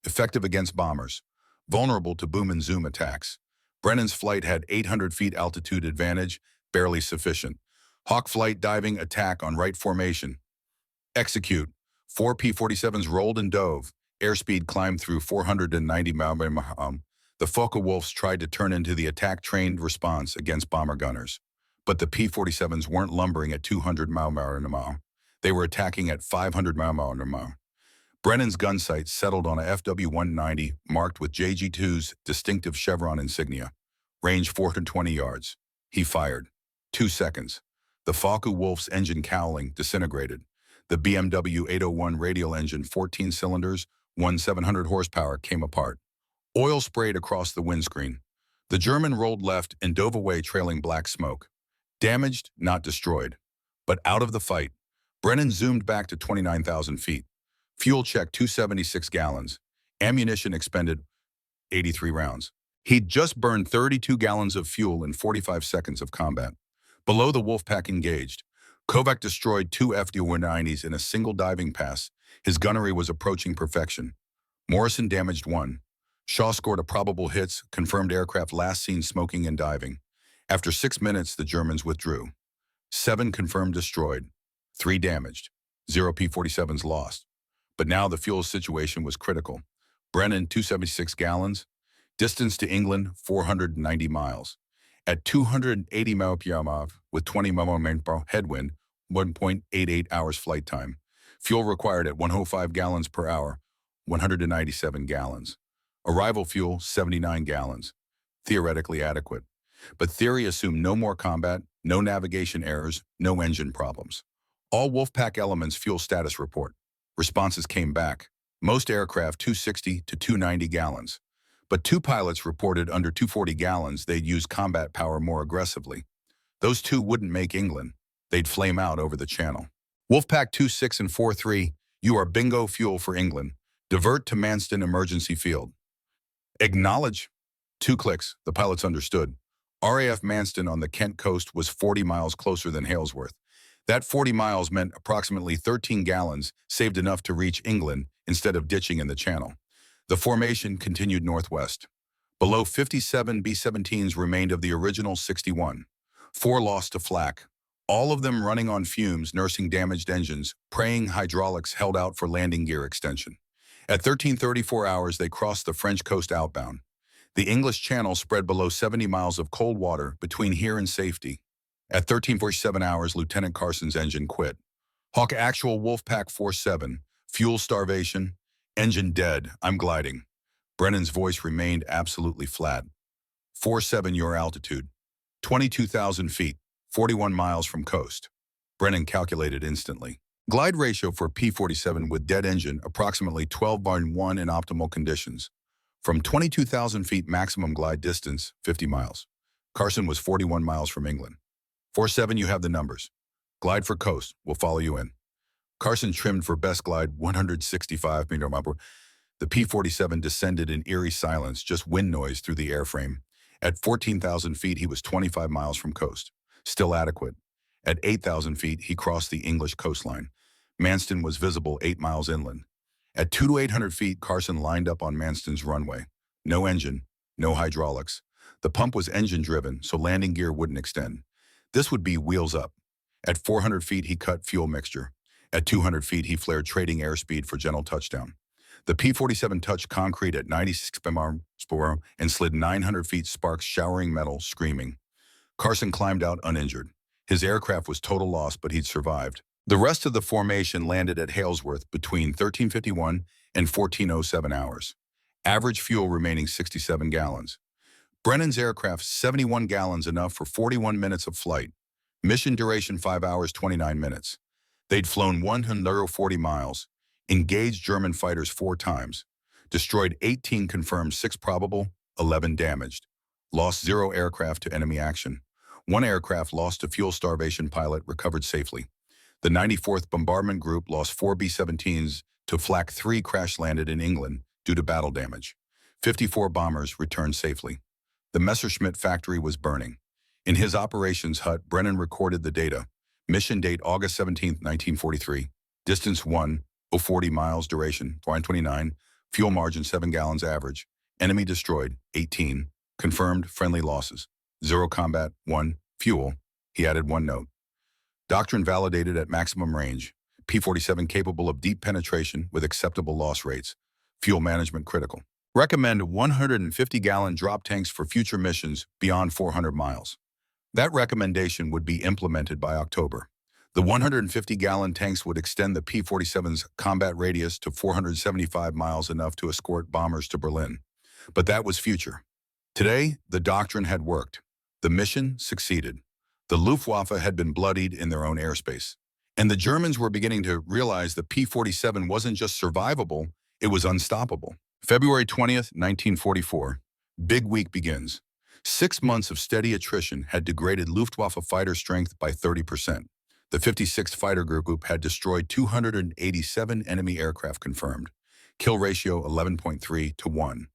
Effective against bombers. Vulnerable to boom and zoom attacks. Brennan's flight had 800 feet altitude advantage, barely sufficient. Hawk flight diving attack on right formation. Execute. 4 P-47s rolled and dove. Airspeed climbed through 490 mph. The Focke-Wulfs tried to turn into the attack-trained response against bomber gunners. But the P-47s weren't lumbering at 200 mph. They were attacking at 500 mph. Brennan's gun sight settled on a FW-190 marked with JG-2's distinctive chevron insignia. Range 420 yards. He fired. 2 seconds. The Focke-Wulf's engine cowling disintegrated. The BMW 801 radial engine, 14 cylinders, 700 horsepower, came apart. Oil sprayed across the windscreen. The German rolled left and dove away trailing black smoke. Damaged, not destroyed. But out of the fight. Brennan zoomed back to 29,000 feet. Fuel check 276 gallons. Ammunition expended 83 rounds. He'd just burned 32 gallons of fuel in 45 seconds of combat. Below, the Wolfpack engaged. Kovac destroyed 2 FD-190s in a single diving pass. His gunnery was approaching perfection. Morrison damaged 1. Shaw scored a probable hits, confirmed aircraft last seen smoking and diving. After 6 minutes, the Germans withdrew. 7 confirmed destroyed. 3 damaged. 0 P-47s lost. But now the fuel situation was critical. Brennan, 276 gallons. Distance to England, 490 miles. At 280 miles per hour with 20 miles headwind, 1.88 hours flight time. Fuel required at 105 gallons per hour, 197 gallons. Arrival fuel, 79 gallons. Theoretically adequate. But theory assumed no more combat, no navigation errors, no engine problems. All Wolfpack elements fuel status report. Responses came back. Most aircraft 260 to 290 gallons. But 2 pilots reported under 240 gallons they'd use combat power more aggressively. Those 2 wouldn't make England. They'd flame out over the channel. Wolfpack 26 and 43, you are bingo fuel for England. Divert to Manston emergency field. Acknowledge. 2 clicks, the pilots understood. RAF Manston on the Kent coast was 40 miles closer than Halesworth. That 40 miles meant approximately 13 gallons, saved enough to reach England instead of ditching in the channel. The formation continued northwest. Below 57 B-17s remained of the original 61. 4 lost to flak. All of them running on fumes, nursing damaged engines, praying hydraulics held out for landing gear extension. At 13:34 hours, they crossed the French coast outbound. The English Channel spread below 70 miles of cold water between here and safety. At 13:47 hours, Lieutenant Carson's engine quit. Hawk actual Wolfpack 47, fuel starvation, engine dead, I'm gliding. Brennan's voice remained absolutely flat. 47 your altitude, 22,000 feet, 41 miles from coast. Brennan calculated instantly. Glide ratio for P-47 with dead engine, approximately 12:1 in optimal conditions. From 22,000 feet maximum glide distance, 50 miles. Carson was 41 miles from England. 47, you have the numbers. Glide for coast, we'll follow you in. Carson trimmed for best glide 165 meters per hour. The P-47 descended in eerie silence, just wind noise through the airframe. At 14,000 feet, he was 25 miles from coast. Still adequate. At 8,000 feet, he crossed the English coastline. Manston was visible 8 miles inland. At 2 to 800 feet, Carson lined up on Manston's runway. No engine, no hydraulics. The pump was engine-driven, so landing gear wouldn't extend. This would be wheels up. At 400 feet, he cut fuel mixture. At 200 feet, he flared trading airspeed for gentle touchdown. The P-47 touched concrete at 96 mph and slid 900 feet, sparks showering metal, screaming. Carson climbed out uninjured. His aircraft was total loss, but he'd survived. The rest of the formation landed at Halesworth between 13:51 and 14:07 hours. Average fuel remaining 67 gallons. Brennan's aircraft, 71 gallons, enough for 41 minutes of flight. Mission duration 5 hours, 29 minutes. They'd flown 140 miles, engaged German fighters 4 times, destroyed 18 confirmed, 6 probable, 11 damaged. Lost 0 aircraft to enemy action. 1 aircraft lost to fuel starvation pilot, recovered safely. The 94th Bombardment Group lost 4 B-17s to flak. 3 crash-landed in England due to battle damage. 54 bombers returned safely. The Messerschmitt factory was burning. In his operations hut, Brennan recorded the data. Mission date August 17, 1943. Distance 1,040 miles, duration 29, fuel margin 7 gallons average. Enemy destroyed 18, confirmed friendly losses. 0 combat, 1 fuel. He added 1 note. Doctrine validated at maximum range. P-47 capable of deep penetration with acceptable loss rates. Fuel management critical. Recommend 150-gallon drop tanks for future missions beyond 400 miles. That recommendation would be implemented by October. The 150-gallon tanks would extend the P-47's combat radius to 475 miles, enough to escort bombers to Berlin. But that was future. Today, the doctrine had worked. The mission succeeded. The Luftwaffe had been bloodied in their own airspace. And the Germans were beginning to realize the P-47 wasn't just survivable, it was unstoppable. February 20th, 1944. Big week begins. 6 months of steady attrition had degraded Luftwaffe fighter strength by 30%. The 56th Fighter Group had destroyed 287 enemy aircraft confirmed. Kill ratio 11.3 to 1.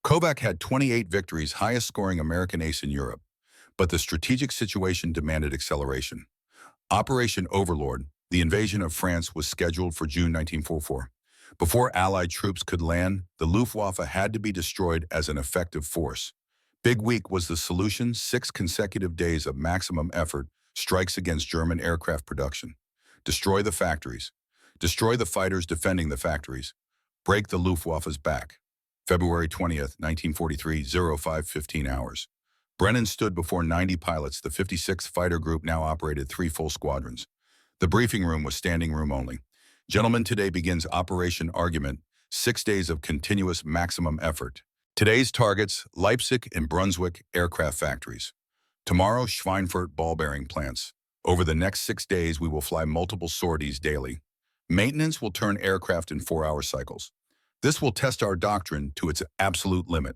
Kovac had 28 victories, highest scoring American ace in Europe. But the strategic situation demanded acceleration. Operation Overlord, the invasion of France, was scheduled for June 1944. Before Allied troops could land, the Luftwaffe had to be destroyed as an effective force. Big Week was the solution: 6 consecutive days of maximum effort, strikes against German aircraft production. Destroy the factories. Destroy the fighters defending the factories. Break the Luftwaffe's back. February 20th, 1943, 05:15 hours. Brennan stood before 90 pilots. The 56th Fighter Group now operated 3 full squadrons. The briefing room was standing room only. Gentlemen, today begins Operation Argument, 6 days of continuous maximum effort. Today's targets: Leipzig and Brunswick aircraft factories. Tomorrow, Schweinfurt ball bearing plants. Over the next 6 days, we will fly multiple sorties daily. Maintenance will turn aircraft in 4-hour cycles. This will test our doctrine to its absolute limit.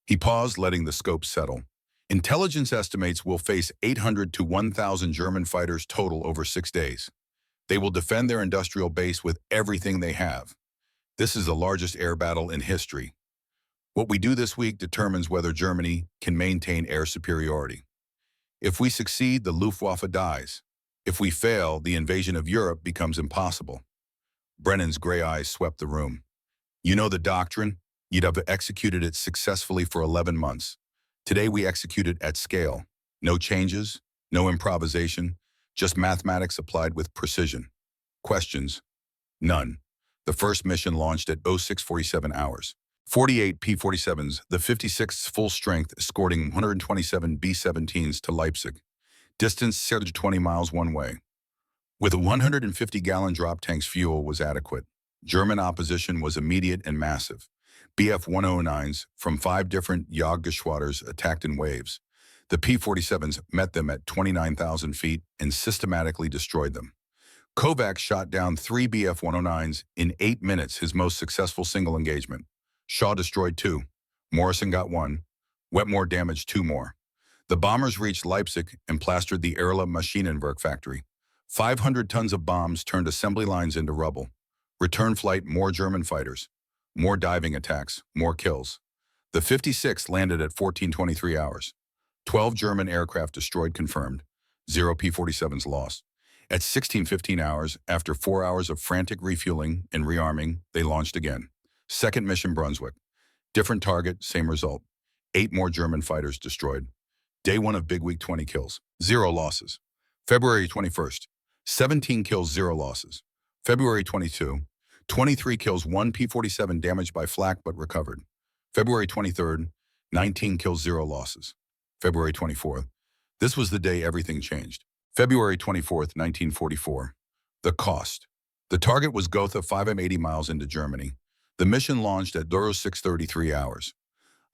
He paused, letting the scope settle. Intelligence estimates we'll face 800 to 1,000 German fighters total over 6 days. They will defend their industrial base with everything they have. This is the largest air battle in history. What we do this week determines whether Germany can maintain air superiority. If we succeed, the Luftwaffe dies. If we fail, the invasion of Europe becomes impossible. Brennan's gray eyes swept the room. You know the doctrine? You'd have executed it successfully for 11 months. Today we execute it at scale. No changes, no improvisation, just mathematics applied with precision. Questions? None. The first mission launched at 06:47 hours. 48 P-47s, the 56th full strength, escorting 127 B-17s to Leipzig. Distance 20 miles one way. With 150-gallon drop tanks, fuel was adequate. German opposition was immediate and massive. Bf-109s from 5 different Jagdgeschwaders attacked in waves. The P-47s met them at 29,000 feet and systematically destroyed them. Kovac shot down 3 Bf-109s in 8 minutes, his most successful single engagement. Shaw destroyed 2. Morrison got 1. Wetmore damaged 2 more. The bombers reached Leipzig and plastered the Erla Maschinenwerk factory. 500 tons of bombs turned assembly lines into rubble. Return flight: more German fighters. More diving attacks, more kills. The 56th landed at 14:23 hours. 12 German aircraft destroyed confirmed. 0 P-47s lost. At 16:15 hours, after 4 hours of frantic refueling and rearming, they launched again. Second mission: Brunswick. Different target, same result. 8 more German fighters destroyed. Day 1 of Big Week: 20 kills, 0 losses. February 21st, 17 kills, 0 losses. February 22, 23 kills, 1 P-47 damaged by flak but recovered. February 23rd, 19 kills, 0 losses. February 24th, this was the day everything changed. February 24th, 1944. The cost. The target was Gotha, 580 miles into Germany. The mission launched at 06:33 hours.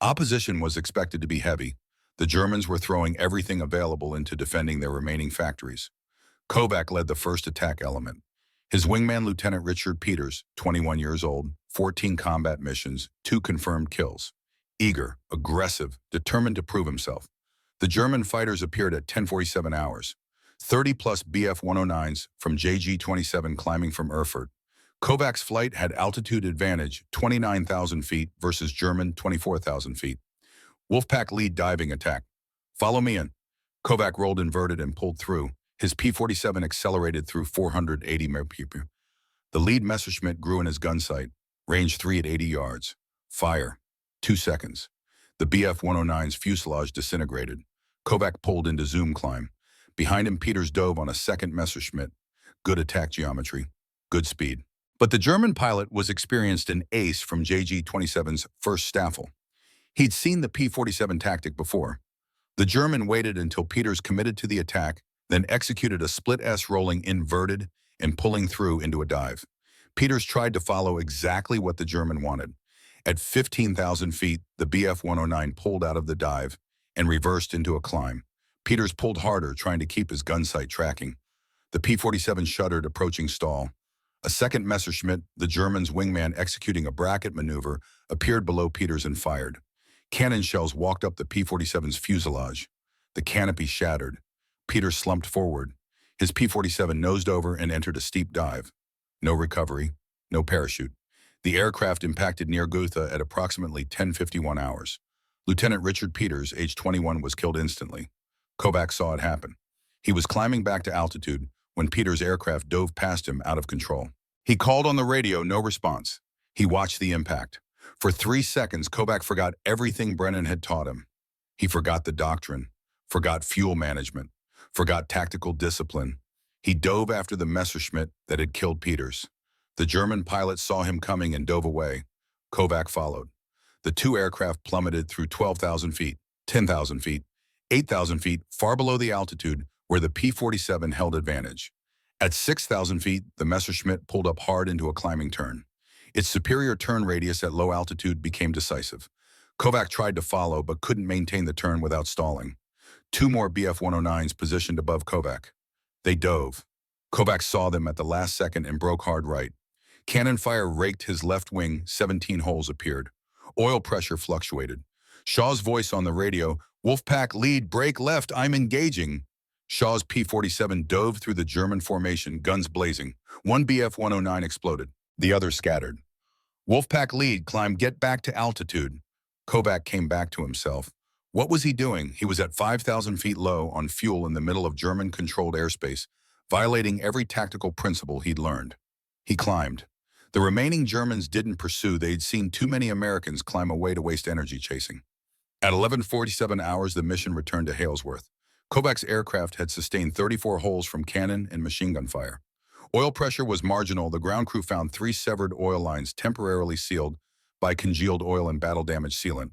Opposition was expected to be heavy. The Germans were throwing everything available into defending their remaining factories. Kovac led the first attack element. His wingman, Lieutenant Richard Peters, 21 years old, 14 combat missions, 2 confirmed kills. Eager, aggressive, determined to prove himself. The German fighters appeared at 10:47 hours. 30-plus Bf-109s from JG-27 climbing from Erfurt. Kovac's flight had altitude advantage, 29,000 feet versus German 24,000 feet. Wolfpack lead diving attack. Follow me in. Kovac rolled inverted and pulled through. His P-47 accelerated through 480 mph. The lead Messerschmitt grew in his gun sight. Range 3 at 80 yards. Fire. 2 seconds. The Bf-109's fuselage disintegrated. Kovac pulled into zoom climb. Behind him, Peters dove on a second Messerschmitt. Good attack geometry. Good speed. But the German pilot was experienced, an ace from JG-27's first Staffel. He'd seen the P-47 tactic before. The German waited until Peters committed to the attack, then executed a split S rolling inverted and pulling through into a dive. Peters tried to follow exactly what the German wanted. At 15,000 feet, the Bf-109 pulled out of the dive and reversed into a climb. Peters pulled harder, trying to keep his gun sight tracking. The P-47 shuddered, approaching stall. A second Messerschmitt, the German's wingman executing a bracket maneuver, appeared below Peters and fired. Cannon shells walked up the P-47's fuselage. The canopy shattered. Peters slumped forward. His P-47 nosed over and entered a steep dive. No recovery, no parachute. The aircraft impacted near Gotha at approximately 10:51 hours. Lieutenant Richard Peters, age 21, was killed instantly. Kovac saw it happen. He was climbing back to altitude when Peters' aircraft dove past him out of control. He called on the radio, no response. He watched the impact. For 3 seconds, Kovac forgot everything Brennan had taught him. He forgot the doctrine, forgot fuel management, forgot tactical discipline. He dove after the Messerschmitt that had killed Peters. The German pilot saw him coming and dove away. Kovac followed. The two aircraft plummeted through 12,000 feet, 10,000 feet, 8,000 feet, far below the altitude where the P-47 held advantage. At 6,000 feet, the Messerschmitt pulled up hard into a climbing turn. Its superior turn radius at low altitude became decisive. Kovac tried to follow but couldn't maintain the turn without stalling. Two more Bf-109s positioned above Kovac. They dove. Kovac saw them at the last second and broke hard right. Cannon fire raked his left wing, 17 holes appeared. Oil pressure fluctuated. Shaw's voice on the radio, "Wolfpack lead, break left, I'm engaging." Shaw's P-47 dove through the German formation, guns blazing. One Bf-109 exploded. The other scattered. "Wolfpack lead, climb, get back to altitude." Kovac came back to himself. What was he doing? He was at 5,000 feet low on fuel in the middle of German-controlled airspace, violating every tactical principle he'd learned. He climbed. The remaining Germans didn't pursue. They'd seen too many Americans climb away to waste energy chasing. At 11:47 hours, the mission returned to Halesworth. Kovac's aircraft had sustained 34 holes from cannon and machine gun fire. Oil pressure was marginal. The ground crew found 3 severed oil lines temporarily sealed by congealed oil and battle-damaged sealant.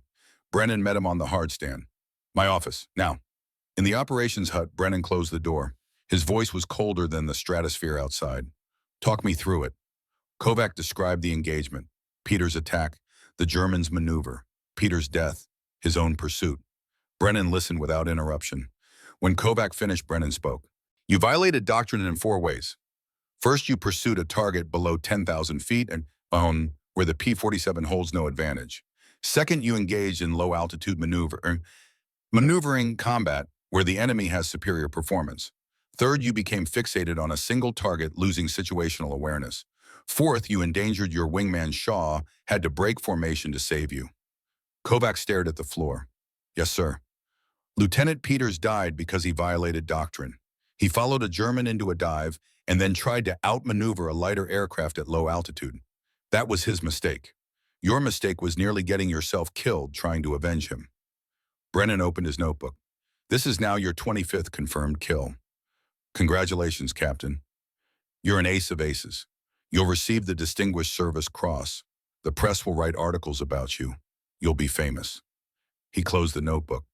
Brennan met him on the hard stand. "My office, now." In the operations hut, Brennan closed the door. His voice was colder than the stratosphere outside. "Talk me through it." Kovac described the engagement, Peters' attack, the Germans' maneuver, Peters' death, his own pursuit. Brennan listened without interruption. When Kovac finished, Brennan spoke. "You violated doctrine in 4 ways. First, you pursued a target below 10,000 feet and where the P-47 holds no advantage. Second, you engaged in low-altitude maneuvering combat where the enemy has superior performance. Third, you became fixated on a single target, losing situational awareness. Fourth, you endangered your wingman Shaw, had to break formation to save you." Kovac stared at the floor. "Yes, sir." "Lieutenant Peters died because he violated doctrine. He followed a German into a dive and then tried to outmaneuver a lighter aircraft at low altitude. That was his mistake. Your mistake was nearly getting yourself killed trying to avenge him." Brennan opened his notebook. "This is now your 25th confirmed kill. Congratulations, Captain. You're an ace of aces. You'll receive the Distinguished Service Cross. The press will write articles about you. You'll be famous." He closed the notebook.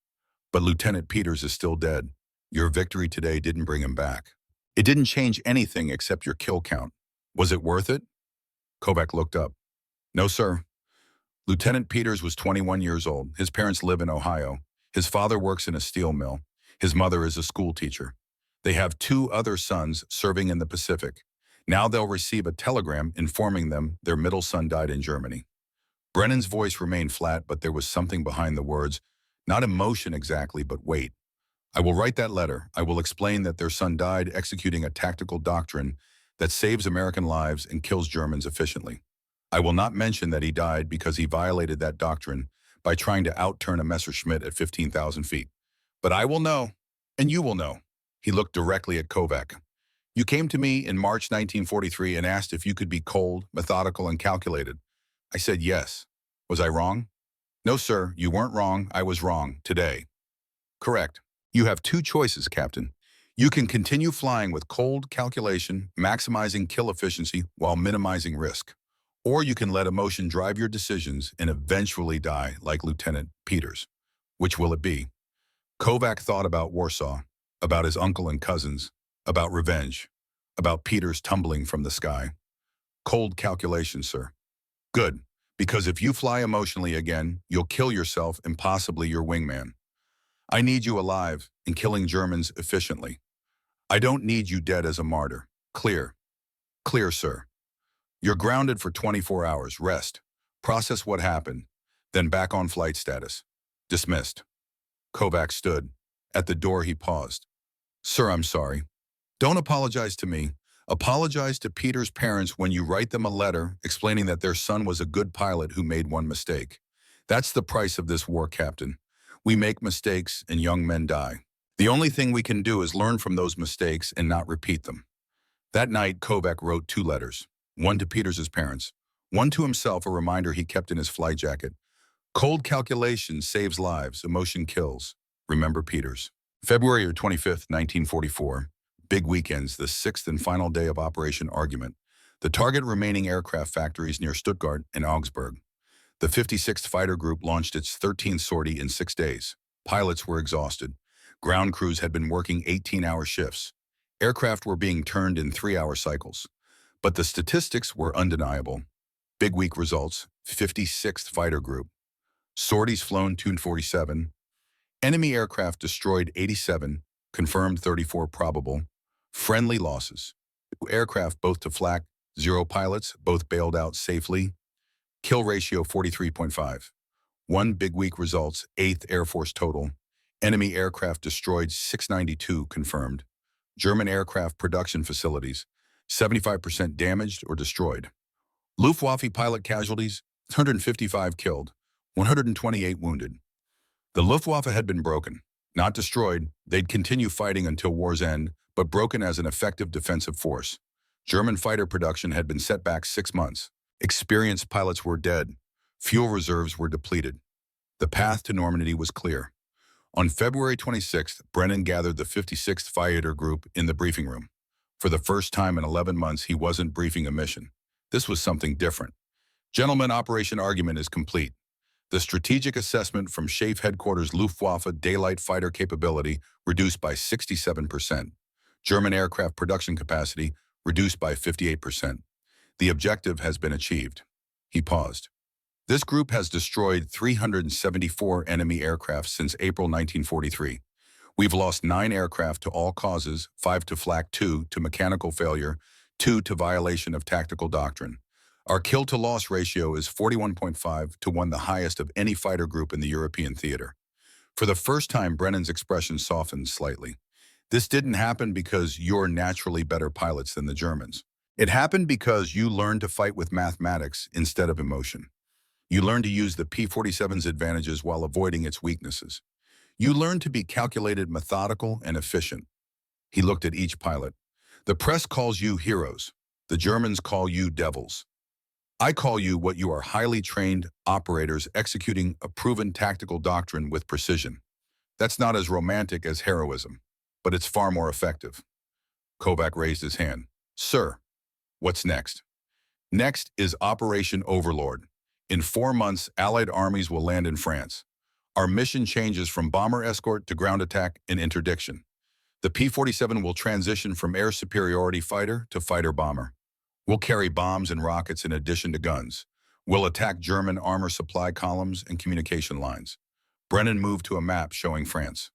"But Lieutenant Peters is still dead. Your victory today didn't bring him back. It didn't change anything except your kill count. Was it worth it?" Kovac looked up. "No, sir." Lieutenant Peters was 21 years old. His parents live in Ohio. His father works in a steel mill. His mother is a school teacher. They have 2 other sons serving in the Pacific. Now they'll receive a telegram informing them their middle son died in Germany. Brennan's voice remained flat, but there was something behind the words. Not emotion exactly, but weight. "I will write that letter. I will explain that their son died executing a tactical doctrine that saves American lives and kills Germans efficiently. I will not mention that he died because he violated that doctrine by trying to outturn a Messerschmitt at 15,000 feet. But I will know, and you will know." He looked directly at Kovac. "You came to me in March 1943 and asked if you could be cold, methodical, and calculated. I said yes. Was I wrong?" "No, sir, you weren't wrong. I was wrong. Today." "Correct. You have 2 choices, Captain. You can continue flying with cold calculation, maximizing kill efficiency while minimizing risk. Or you can let emotion drive your decisions and eventually die like Lieutenant Peters. Which will it be?" Kovac thought about Warsaw. about his uncle and cousins, about revenge, about Peter's tumbling from the sky. Cold calculation, sir. Good, because if you fly emotionally again, you'll kill yourself and possibly your wingman. I need you alive and killing Germans efficiently. I don't need you dead as a martyr. Clear. Clear, sir. You're grounded for 24 hours. Rest. Process what happened. Then back on flight status. Dismissed. Kovac stood. At the door he paused. Sir, I'm sorry. Don't apologize to me. Apologize to Peter's parents when you write them a letter explaining that their son was a good pilot who made one mistake. That's the price of this war, Captain. We make mistakes and young men die. The only thing we can do is learn from those mistakes and not repeat them. That night, Kovac wrote 2 letters, one to Peter's parents, one to himself, a reminder he kept in his flight jacket. Cold calculation saves lives, emotion kills. Remember Peters. February 25th, 1944. Big weekends, the 6th and final day of Operation Argument. The target remaining aircraft factories near Stuttgart and Augsburg. The 56th Fighter Group launched its 13th sortie in 6 days. Pilots were exhausted. Ground crews had been working 18-hour shifts. Aircraft were being turned in 3-hour cycles. But the statistics were undeniable. Big week results, 56th Fighter Group. Sorties flown 247. Enemy aircraft destroyed 87, confirmed 34 probable. Friendly losses. 2 aircraft both to flak, 0 pilots, both bailed out safely. Kill ratio 43.5. 1 big week results, 8th Air Force total. Enemy aircraft destroyed 692 confirmed. German aircraft production facilities, 75% damaged or destroyed. Luftwaffe pilot casualties, 155 killed, 128 wounded. The Luftwaffe had been broken, not destroyed. They'd continue fighting until war's end, but broken as an effective defensive force. German fighter production had been set back 6 months. Experienced pilots were dead. Fuel reserves were depleted. The path to Normandy was clear. On February 26th, Brennan gathered the 56th Fighter Group in the briefing room. For the first time in 11 months, he wasn't briefing a mission. This was something different. Gentlemen, Operation Argument is complete. The strategic assessment from SHAEF headquarters Luftwaffe daylight fighter capability reduced by 67%. German aircraft production capacity reduced by 58%. The objective has been achieved. He paused. This group has destroyed 374 enemy aircraft since April 1943. We've lost 9 aircraft to all causes, 5 to flak, 2 to mechanical failure, 2 to violation of tactical doctrine. Our kill-to-loss ratio is 41.5 to 1, the highest of any fighter group in the European theater. For the first time, Brennan's expression softened slightly. This didn't happen because you're naturally better pilots than the Germans. It happened because you learned to fight with mathematics instead of emotion. You learned to use the P-47's advantages while avoiding its weaknesses. You learned to be calculated, methodical, and efficient. He looked at each pilot. The press calls you heroes. The Germans call you devils. I call you what you are: highly trained operators executing a proven tactical doctrine with precision. That's not as romantic as heroism, but it's far more effective. Kovac raised his hand. Sir, what's next? Next is Operation Overlord. In 4 months, Allied armies will land in France. Our mission changes from bomber escort to ground attack and interdiction. The P-47 will transition from air superiority fighter to fighter bomber. We'll carry bombs and rockets in addition to guns. We'll attack German armor supply columns and communication lines. Brennan moved to a map showing France.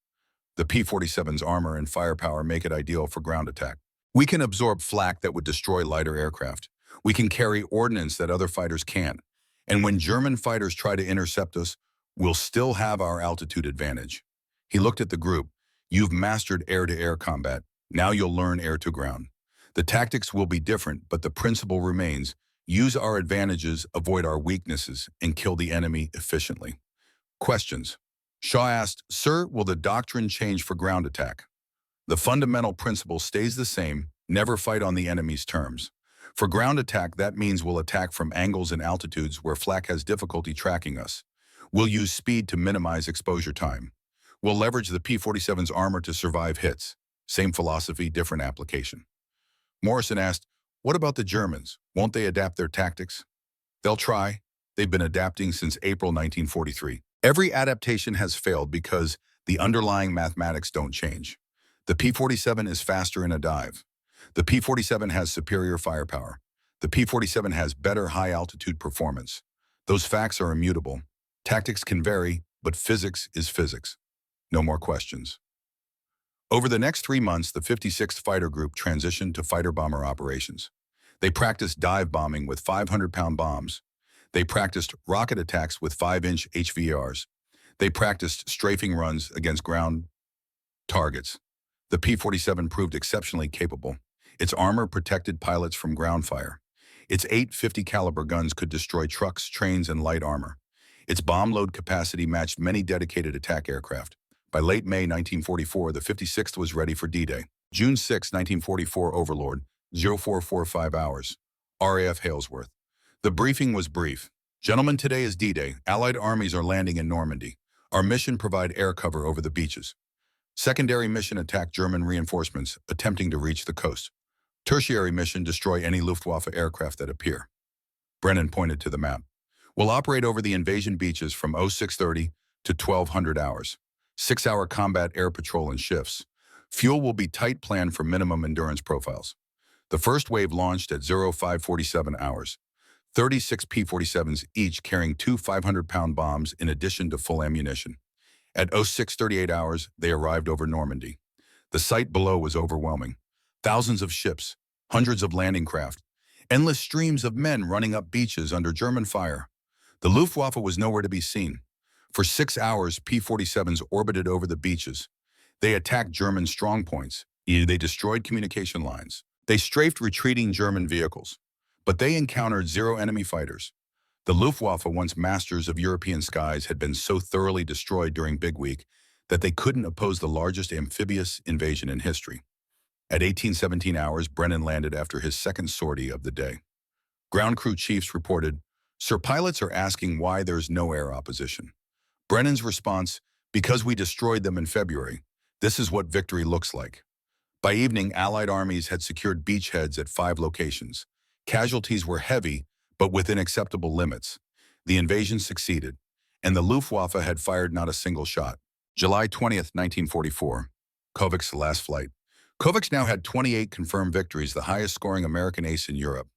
The P-47's armor and firepower make it ideal for ground attack. We can absorb flak that would destroy lighter aircraft. We can carry ordnance that other fighters can't. And when German fighters try to intercept us, we'll still have our altitude advantage. He looked at the group. You've mastered air-to-air combat. Now you'll learn air-to-ground. The tactics will be different, but the principle remains. Use our advantages, avoid our weaknesses, and kill the enemy efficiently. Questions. Shaw asked, Sir, will the doctrine change for ground attack? The fundamental principle stays the same: never fight on the enemy's terms. For ground attack, that means we'll attack from angles and altitudes where flak has difficulty tracking us. We'll use speed to minimize exposure time. We'll leverage the P-47's armor to survive hits. Same philosophy, different application. Morrison asked, what about the Germans? Won't they adapt their tactics? They'll try. They've been adapting since April 1943. Every adaptation has failed because the underlying mathematics don't change. The P-47 is faster in a dive. The P-47 has superior firepower. The P-47 has better high-altitude performance. Those facts are immutable. Tactics can vary, but physics is physics. No more questions. Over the next 3 months, the 56th Fighter Group transitioned to fighter-bomber operations. They practiced dive bombing with 500-pound bombs. They practiced rocket attacks with 5-inch HVRs. They practiced strafing runs against ground targets. The P-47 proved exceptionally capable. Its armor protected pilots from ground fire. Its 850 caliber guns could destroy trucks, trains, and light armor. Its bomb load capacity matched many dedicated attack aircraft. By late May 1944, the 56th was ready for D-Day. June 6, 1944, Overlord, 0445 hours. RAF Halesworth. The briefing was brief. Gentlemen, today is D-Day. Allied armies are landing in Normandy. Our mission: provide air cover over the beaches. Secondary mission: attack German reinforcements attempting to reach the coast. Tertiary mission: destroy any Luftwaffe aircraft that appear. Brennan pointed to the map. We'll operate over the invasion beaches from 0630 to 1200 hours. 6-hour combat air patrol in shifts. Fuel will be tight, planned for minimum endurance profiles. The first wave launched at 0547 hours. 36 P-47s each carrying 2 500-pound bombs in addition to full ammunition. At 0638 hours, they arrived over Normandy. The sight below was overwhelming. Thousands of ships, hundreds of landing craft, endless streams of men running up beaches under German fire. The Luftwaffe was nowhere to be seen. For 6 hours, P-47s orbited over the beaches. They attacked German strongpoints. They destroyed communication lines. They strafed retreating German vehicles. But they encountered zero enemy fighters. The Luftwaffe, once masters of European skies, had been so thoroughly destroyed during Big Week that they couldn't oppose the largest amphibious invasion in history. At 1817 hours, Brennan landed after his second sortie of the day. Ground crew chiefs reported, "Sir, pilots are asking why there's no air opposition." Brennan's response, "Because we destroyed them in February. This is what victory looks like." By evening, Allied armies had secured beachheads at 5 locations. Casualties were heavy, but within acceptable limits. The invasion succeeded, and the Luftwaffe had fired not a single shot. July 20th, 1944. Kovik's last flight. Kovics now had 28 confirmed victories, the highest scoring American ace in Europe.